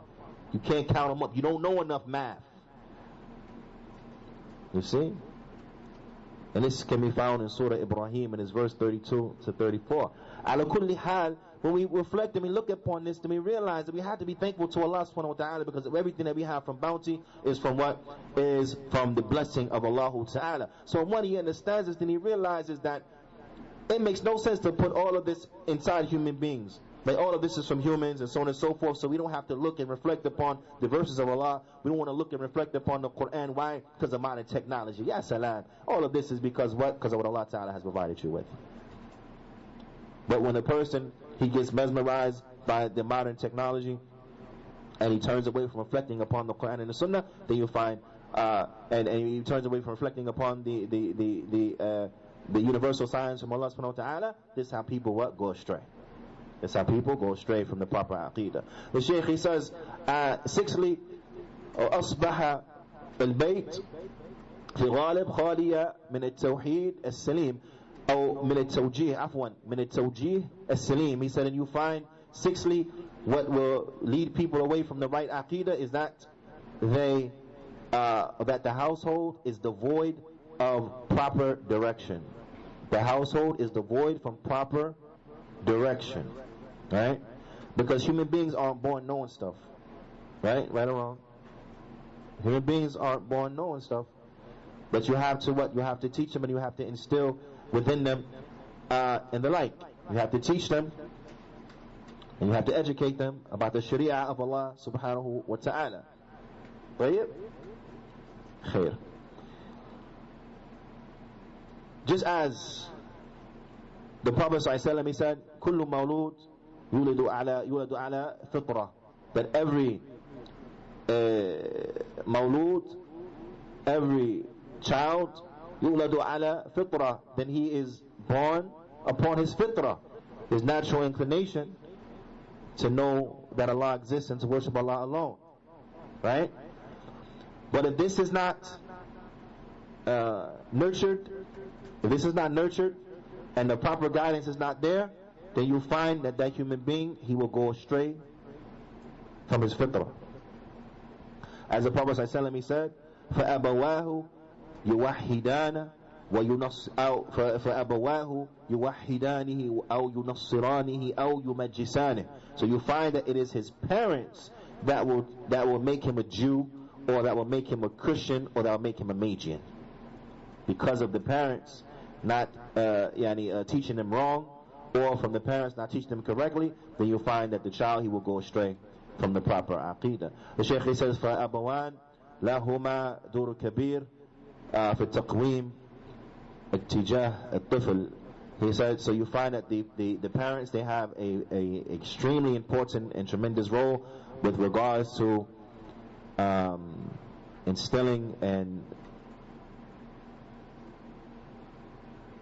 You can't count them up. You don't know enough math. You see? And this can be found in Surah Ibrahim in its verse 32 to 34. Ala kulli hal, when we reflect and we look upon this, then we realize that we have to be thankful to Allah subhanahu wa ta'ala, because everything that we have from bounty is from what? Is from the blessing of Allah ta'ala. So when he understands this, then he realizes that it makes no sense to put all of this inside human beings. Like all of this is from humans and so on and so forth, so we don't have to look and reflect upon the verses of Allah. We don't want to look and reflect upon the Qur'an. Why? Because of modern technology. Ya Salaam. All of this is because what? Because of what Allah Ta'ala has provided you with. But when a person, he gets mesmerized by the modern technology and he turns away from reflecting upon the Qur'an and the Sunnah, then you find and he turns away from reflecting upon the universal signs from Allah subhanahu wa ta'ala. This is how people what? Go astray. That's how people go astray from the proper aqidah. The Shaykh, he says, sixthly, أصبح البيت في غالب خالية من التوحيد السليم أو من التوجيه عفوا من التوجيه السليم. He said, and you find, sixthly, what will lead people away from the right aqidah is that that the household is devoid of proper direction. The household is devoid from proper direction, right? Because human beings aren't born knowing stuff, right? Right or wrong? Human beings aren't born knowing stuff, but you have to what? You have to teach them, and you have to instill within them and the like. You have to teach them, and you have to educate them about the Sharia of Allah subhanahu wa ta'ala. Right? Khair. Just as the Prophet ﷺ, he said, كل مولود يولد على فطرة, that every مولود, every child, يولد على فطرة, then he is born upon his fitrah, his natural inclination to know that Allah exists and to worship Allah alone. right? But if this is not nurtured, and the proper guidance is not there, then you find that human being, he will go astray from his fitrah. As the Prophet ﷺ, he said, فَأَبَوَاهُ يُوَحِّدَانَ فَأَبَوَاهُ يُوَحِّدَانِهِ أَوْ يُنَصِّرَانِهِ أَوْ يُمَجِّسَانِهِ. So you find that it is his parents that will make him a Jew, or that will make him a Christian, or that will make him a Magian. Because of the parents not teaching them wrong, or from the parents not teaching them correctly, then you'll find that the child, he will go astray from the proper aqidah. The Shaykh, he says, فَأَبَوَانْ لَهُمَا دُورُ كَبِيرٌ فِي التَّقْوِيمِ اتِّجَاهِ الطِّفْلِ. He said, so you find that the parents, they have a extremely important and tremendous role with regards to instilling and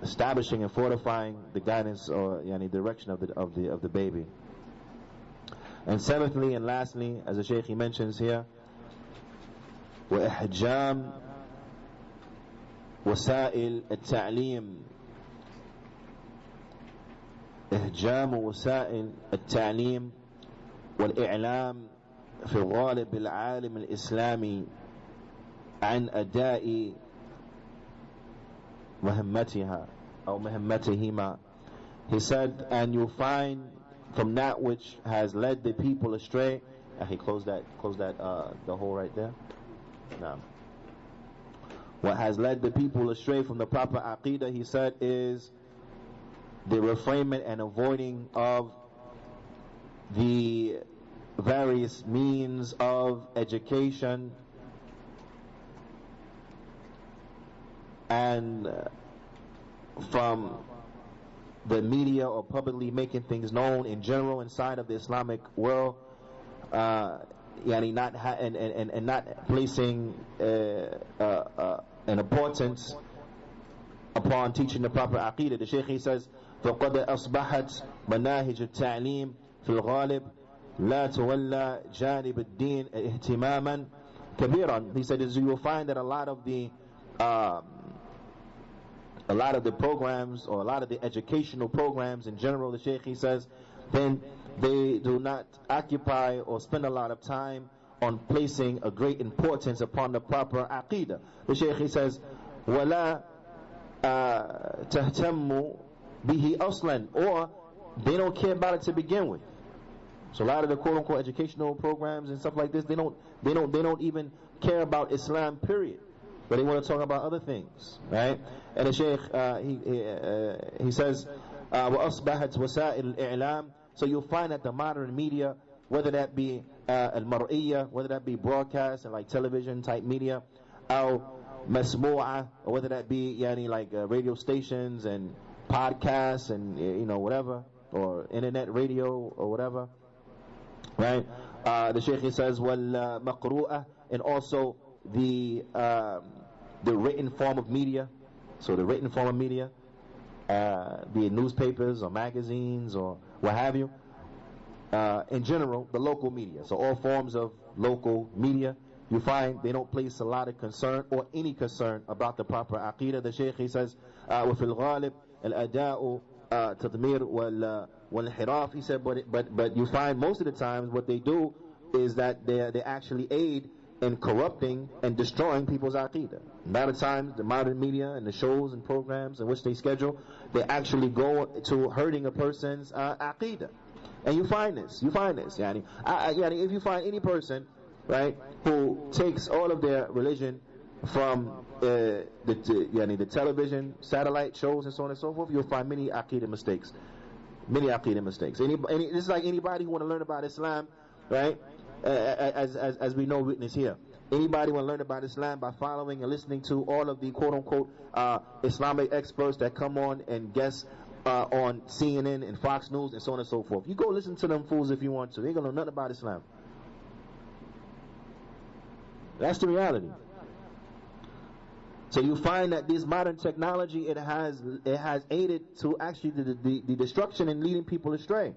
establishing and fortifying the guidance or direction of the baby. And seventhly and lastly, as the Shaykh, he mentions here, وإحجام وسائل التعليم إحجام وسائل التعليم والإعلام في الغالب العالم الإسلامي عن أداء مهمتها أو مهمتهما. He said, and you find from that which has led the people astray. And he closed that the hole right there. No. What has led the people astray from the proper aqidah, he said, is the refrainment and avoiding of the various means of education and from the media or publicly making things known in general inside of the Islamic world, not placing an importance upon teaching the proper aqidah. The Shaykh, he says, فَقَدْ أَصْبَحَتْ مَنَاهِجُ التَّعْلِيمِ فِي الْغَالِبِ لَا تُوَلَّى جَانِبِ الدِّينِ اهْتِمَامًا كَبِيرًا. He said, you will find that a lot of the programs, or a lot of the educational programs in general, the Shaykh, he says, then they do not occupy or spend a lot of time on placing a great importance upon the proper aqidah. The Shaykh, he says, وَلَا تَهْتَمُّ بِهِ أَصْلًا, or they don't care about it to begin with. So a lot of the quote-unquote educational programs and stuff like this, they don't even care about Islam, period. But they want to talk about other things, right? And the Shaykh, he says, وَأَصْبَحَتْ وَسَائِلُ الْإِعْلَامِ. So you'll find that the modern media, whether that be al-mar'iyya, whether that be broadcast and like television type media, or masmu'a, or whether that be radio stations and podcasts and whatever, or internet radio or whatever, right? The Shaykh, he says, wal-maqru'a, and also the written form of media. So the written form of media, be it newspapers or magazines or what have you. In general, the local media. So all forms of local media, you find they don't place a lot of concern or any concern about the proper aqidah. The Shaykh, he says, وَفِي الْغَالِبِ الْأَدَاءُ تَضْمِيرُ وَالْحِرَافِ. He said, but you find most of the times what they do is that they actually aid in corrupting and destroying people's aqidah. A lot of times, the modern media and the shows and programs in which they schedule, they actually go to hurting a person's aqidah. And you find this. If you find any person, right, who takes all of their religion from the television, satellite shows, and so on and so forth, you'll find many aqidah mistakes. This is like anybody who want to learn about Islam, right? As we know, witness here. Anybody want to learn about Islam by following and listening to all of the quote-unquote Islamic experts that come on and guest on CNN and Fox News and so on and so forth. You go listen to them fools if you want to. They ain't gonna know nothing about Islam. That's the reality. So you find that this modern technology, it has aided to actually the destruction and leading people astray.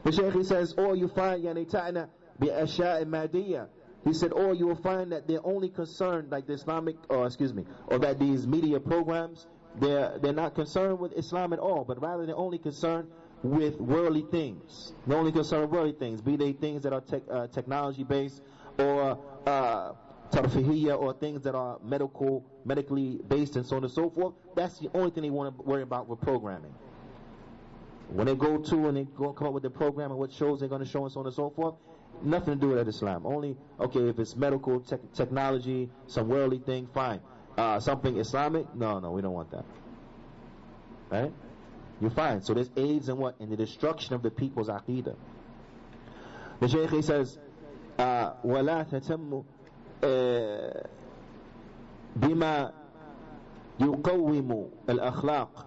The Shaykh, he says, or you find ta'na bi ashya'i madiyya, He said, or you will find that they're only concerned, like the Islamic, or that these media programs, they're not concerned with Islam at all, but rather they're only concerned with worldly things. They're only concerned with worldly things, be they things that are technology based, or tarfihiyya, or things that are medically based, and so on and so forth. That's the only thing they want to worry about with programming. When they go to and they go come up with the program and what shows they're going to show and so on and so forth, nothing to do with Islam. Only, okay, if it's medical, technology, some worldly thing, fine. Something Islamic, no, we don't want that. Right? You're fine. So this aids in what? In the destruction of the people's aqidah. The Shaykh, he says, وَلَا تَتَمُّ بِمَا يُقَوِّمُ الْأَخْلَاقِ.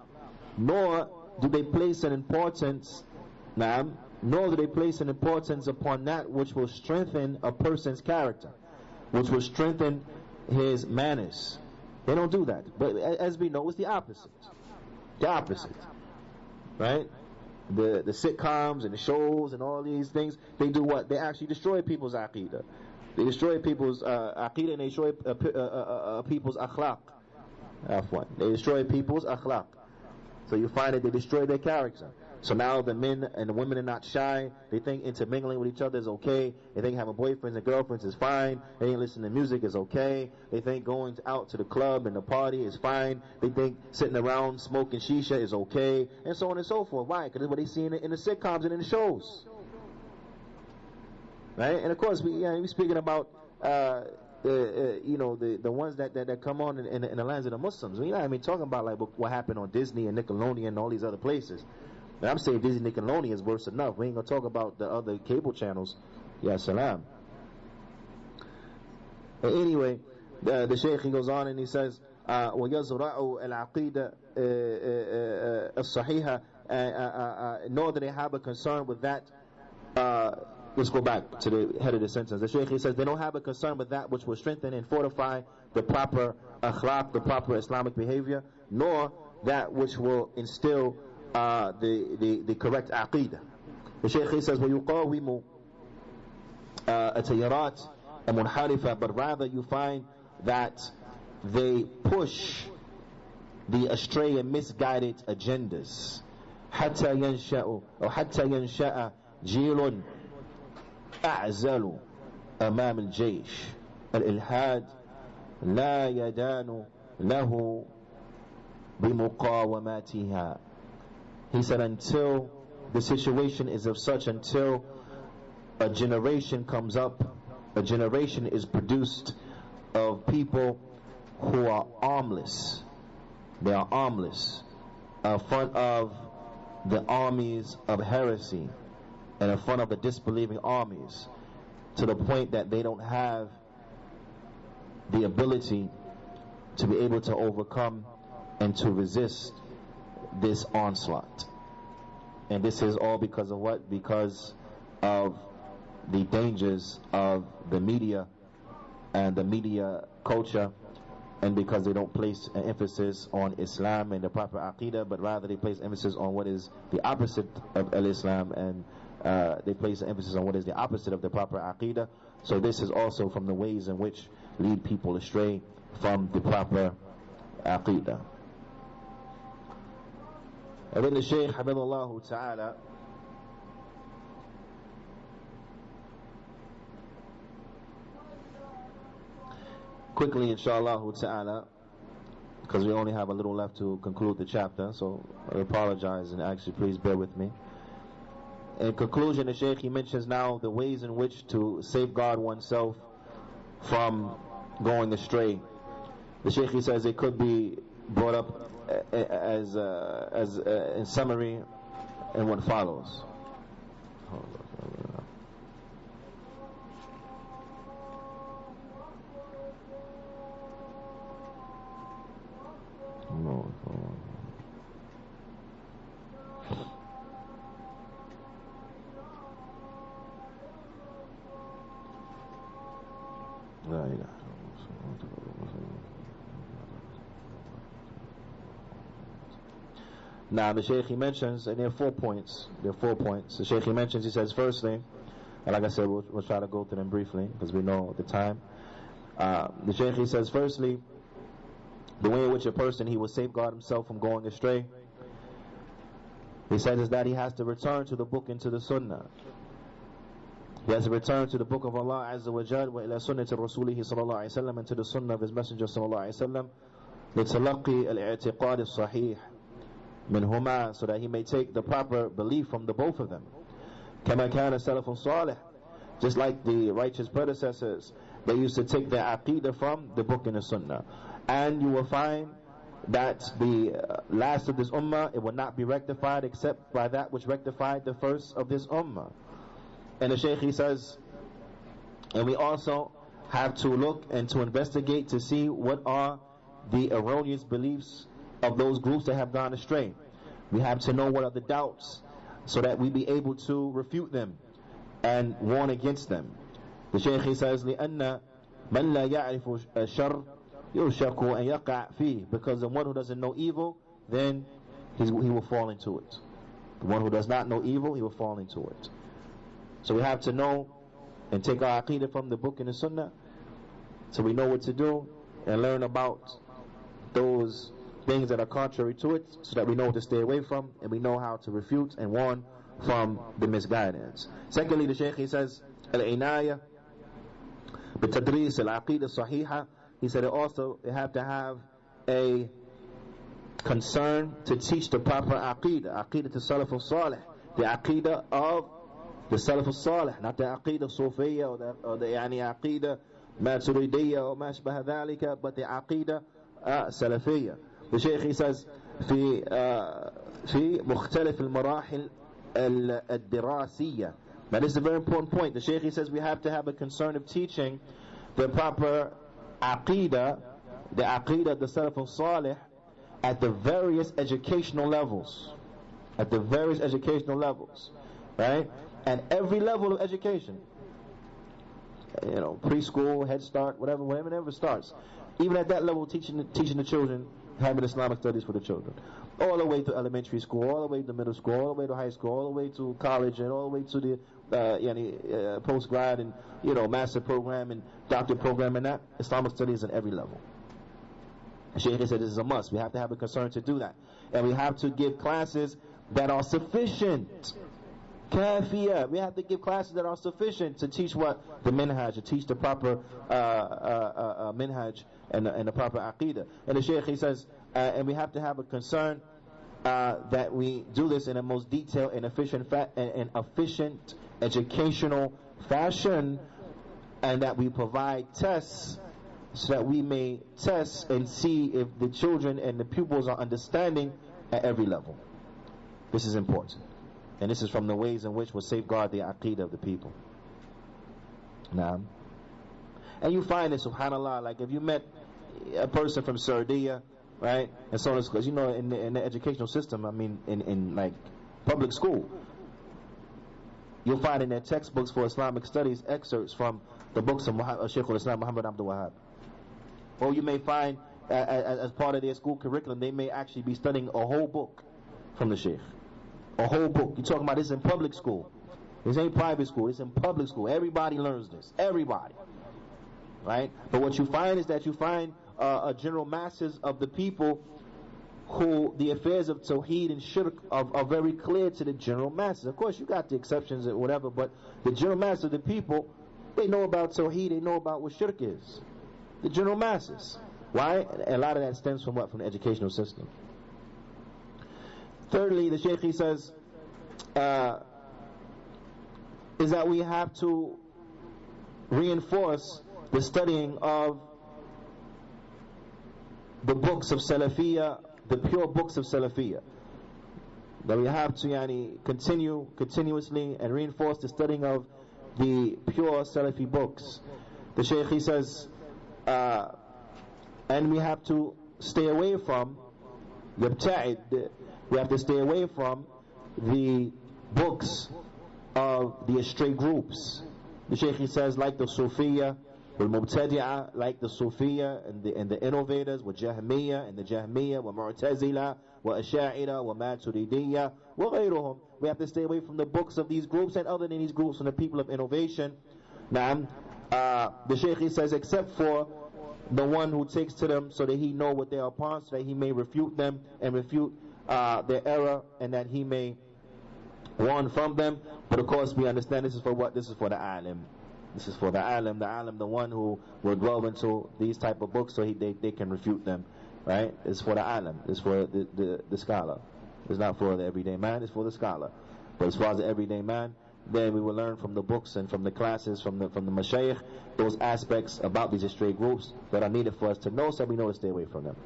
Nor do they place an importance, nor do they place an importance upon that which will strengthen a person's character, which will strengthen his manners. They don't do that. But as we know, it's the opposite. The opposite. Right? The sitcoms and the shows and all these things, they do what? They actually destroy people's aqidah. They destroy people's aqidah, and they destroy people's akhlaq. They destroy people's akhlaq. So you find that they destroy their character. So now the men and the women are not shy. They think intermingling with each other is okay. They think having boyfriends and girlfriends is fine. They think listening to music is okay. They think going out to the club and the party is fine. They think sitting around smoking shisha is okay, and so on and so forth. Why? Because that's what they see in the sitcoms and in the shows. Right? And of course, we're speaking about the ones that come on in the lands of the Muslims. Talking about like what happened on Disney and Nickelodeon and all these other places. And I'm saying Disney Nickelodeon is worse enough. We ain't gonna talk about the other cable channels. Ya Salaam. Anyway, the Shaykh, he goes on and he says, وَيَزْرَعُ الْعَقِيدَ الصَّحِيحَ. Nor do they have a concern with that. Let's go back to the head of the sentence. The Shaykh, he says, they don't have a concern with that which will strengthen and fortify the proper akhlaq, the proper Islamic behavior, nor that which will instill the correct aqidah. The Shaykh, he says, وَيُقَاوِمُ التَّيَارَاتِ الْمُنْحَرِفَةِ. But rather you find that they push the astray and misguided agendas. حَتَّى يَنْشَأَ جِيلٌ أعزل أمام الجيش الإلحاد لا يدان له بمقاوماتها. He said, until the situation is of such, until a generation comes up, a generation is produced of people who are armless. They are armless in front of the armies of heresy and in front of the disbelieving armies, to the point that they don't have the ability to be able to overcome and to resist this onslaught. And this is all because of what? Because of the dangers of the media and the media culture, and because they don't place an emphasis on Islam and the proper aqidah, but rather they place emphasis on what is the opposite of al-Islam, and they place an emphasis on what is the opposite of the proper aqidah. So this is also from the ways in which lead people astray from the proper aqidah. And then the Shaykh, Habibullah Ta'ala, quickly, inshallah ta'ala, because we only have a little left to conclude the chapter, so I apologize and actually please bear with me. In conclusion, the Shaykh, he mentions now the ways in which to safeguard oneself from going astray. The Shaykh, he says it could be brought up as in summary in what follows. Now the Shaykh, he mentions, and there are 4 points. The Shaykh, he mentions, he says, firstly, And like I said, we'll try to go through them briefly because we know the time. The Shaykh, he says, firstly, the way in which a person, he will safeguard himself from going astray, he says, is that he has to return to the book and to the sunnah. He has to return to the book of Allah Azza wa Jal, wa ila sunnati rasulihi sallallahu alayhi wa sallam, and to the sunnah of his messenger sallallahu alayhi wa sallam, لِتَلَقِّي الْإِعْتِقَادِ الصَّحِيحِ مِنْهُمَا, so that he may take the proper belief from the both of them. كَمَا كَانَ السَّلَفُ الصَّالِحِ, just like the righteous predecessors, they used to take their aqeedah from the book and the sunnah. And you will find that the last of this ummah, it will not be rectified except by that which rectified the first of this ummah. And the Shaykh, he says, and we also have to look and to investigate to see what are the erroneous beliefs of those groups that have gone astray. We have to know what are the doubts so that we be able to refute them and warn against them. The Shaykh, he says, لِأَنَّ مَنْ لَا يَعْرِفُ الشَّرْ يُشَكُ أَنْ يَقَعْ فِيهِ, because the one who doesn't know evil, then he will fall into it. The one who does not know evil, he will fall into it. So we have to know and take our aqeedah from the book and the sunnah, so we know what to do and learn about those things that are contrary to it, so that we know what to stay away from, and we know how to refute and warn from the misguidance. Secondly, the Shaykh, he says, al-inaya bitadris al-aqeedah sahiha. He said it have to have a concern to teach the proper aqeedah, aqeedah to Salaf al-Salih, the aqeedah of the Salaf al-Salih, not the aqeedah Sufiyya or the aqeedah Maturidiyya or ma shbaha dhalika, but the aqeedah Salafiyya. The Shaykh, he says, في مختلف المراحل الدراسية. Now this is a very important point. The Shaykh, he says, we have to have a concern of teaching the proper aqeedah, the aqeedah of the Salaf al-Salih, at the various educational levels. At the various educational levels. Right? And every level of education. Preschool, Head Start, whatever starts. Even at that level, teaching the children, having Islamic studies for the children. All the way to elementary school, all the way to middle school, all the way to high school, all the way to college, and all the way to the post-grad and master program and doctorate program, and that Islamic studies at every level. Shaykh said this is a must. We have to have a concern to do that, and we have to give classes that are sufficient. Kafiyah. We have to give classes that are sufficient to teach what? The minhaj, to teach the proper minhaj and the proper aqeedah. And the Shaykh, he says, and we have to have a concern that we do this in a most detailed and efficient educational fashion, and that we provide tests so that we may test and see if the children and the pupils are understanding at every level. This is important. And this is from the ways in which we'll safeguard the aqeedah of the people. Now, and you find it, subhanAllah, like if you met a person from Saudiya, right, and so on, because in the educational system, in like public school, you'll find in their textbooks for Islamic studies excerpts from the books of Shaykh al-Islam Muhammad Abdul Wahab. Or you may find, as part of their school curriculum, they may actually be studying a whole book from the Shaykh. A whole book. You're talking about this in public school. This ain't private school. It's in public school. Everybody learns this. Everybody. Right? But what you find is that you find a general masses of the people who the affairs of Tawheed and Shirk are very clear to the general masses. Of course, you got the exceptions or whatever, but the general masses of the people, they know about Tawheed, they know about what Shirk is. The general masses. Why? A lot of that stems from what? From the educational system. Thirdly, the Shaykh, he says, is that we have to reinforce the studying of the books of Salafiyya, the pure books of Salafiyya. That we have to continuously and reinforce the studying of the pure Salafi books. The Shaykh, he says, and we have to stay away from yabta'id. We have to stay away from the books of the astray groups. The Shaykh, he says, like the Sufiyya, والمبتدعة, like the Sufiya and the innovators, والجهمية and the Jahmiya, والمعتزلة والأشاعرة والماتريدية وغيرهم. We have to stay away from the books of these groups and other than these groups from the people of innovation. Naam. The Shaykh, he says, except for the one who takes to them so that he know what they are upon, so that he may refute them and refute their error, and that he may warn from them. But of course we understand this is for what? This is for the alim. This is for the alim, the one who will delve into these type of books so they can refute them, right? It's for the alim, it's for the scholar. It's not for the everyday man, it's for the scholar. But as far as the everyday man, then we will learn from the books and from the classes, from the mashayikh, those aspects about these stray groups that are needed for us to know, so we know to stay away from them.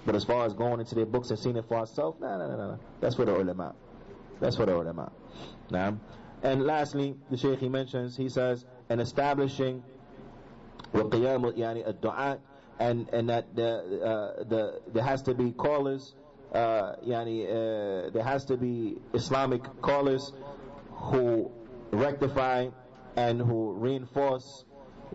But as far as going into their books and seeing it for ourselves, no. That's for the ulama. That's for the ulama. Nah. And lastly, the Shaykh, he mentions, he says, and establishing وقيام يعني الدعاء, and that there has to be callers, there has to be Islamic callers who rectify and who reinforce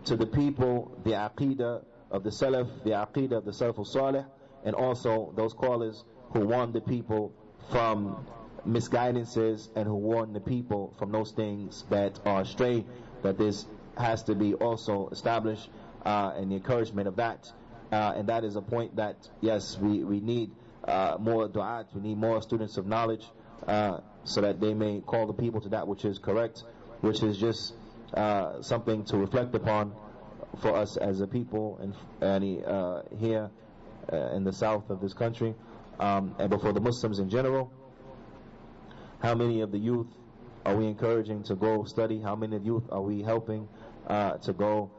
to the people the Aqeedah of the Salaf, the Aqeedah of the Salaf al-Salih, and also those callers who warn the people from misguidances and who warn the people from those things that are astray. That this has to be also established, and the encouragement of that, and that is a point that yes, we need more du'at, we need more students of knowledge, so that they may call the people to that which is correct, which is just something to reflect upon for us as a people and here in the south of this country, and before the Muslims in general. How many of the youth are we encouraging to go study? How many of the youth are we helping to go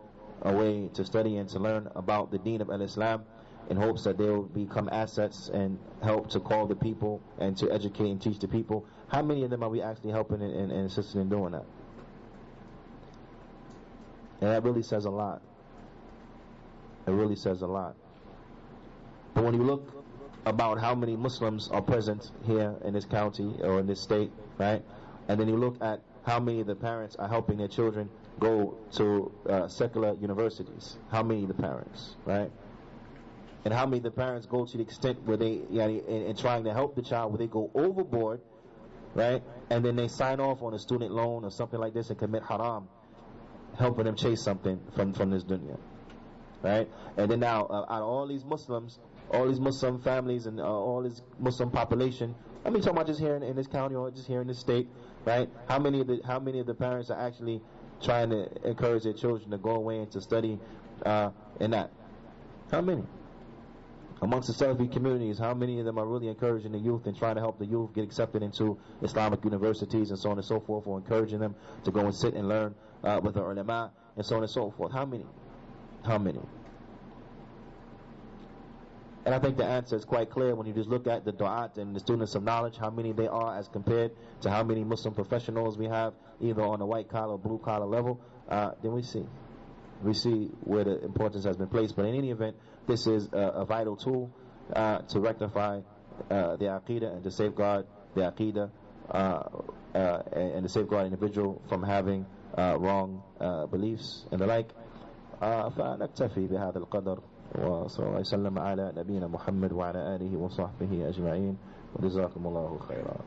away to study and to learn about the deen of al-Islam, in hopes that they will become assets and help to call the people and to educate and teach the people? How many of them are we actually helping and assisting in doing that? And that really says a lot. It really says a lot. But when you look about how many Muslims are present here in this county or in this state, right? And then you look at how many of the parents are helping their children go to secular universities. How many of the parents, right? And how many of the parents go to the extent where they, in trying to help the child, where they go overboard, right? And then they sign off on a student loan or something like this and commit haram, helping them chase something from this dunya, right? And then now, out of all these Muslims, all these Muslim families and all this Muslim population, I mean, talking about just here in this county or just here in this state, right? How many of the parents are actually trying to encourage their children to go away and to study in that? How many? Amongst the Salafy communities, how many of them are really encouraging the youth and trying to help the youth get accepted into Islamic universities and so on and so forth, or encouraging them to go and sit and learn with the ulama and so on and so forth? How many? How many? And I think the answer is quite clear when you just look at the du'at and the students of knowledge, how many they are as compared to how many Muslim professionals we have, either on the white collar or blue collar level. Then we see where the importance has been placed. But in any event, this is a vital tool to rectify the Aqeedah and to safeguard the Aqeedah and to safeguard an individual from having wrong beliefs and the like. فنكتفي بهذا القدر، وصلى الله وسلم على نبينا محمد وعلى آله وصحبه أجمعين، وجزاكم الله خيرا.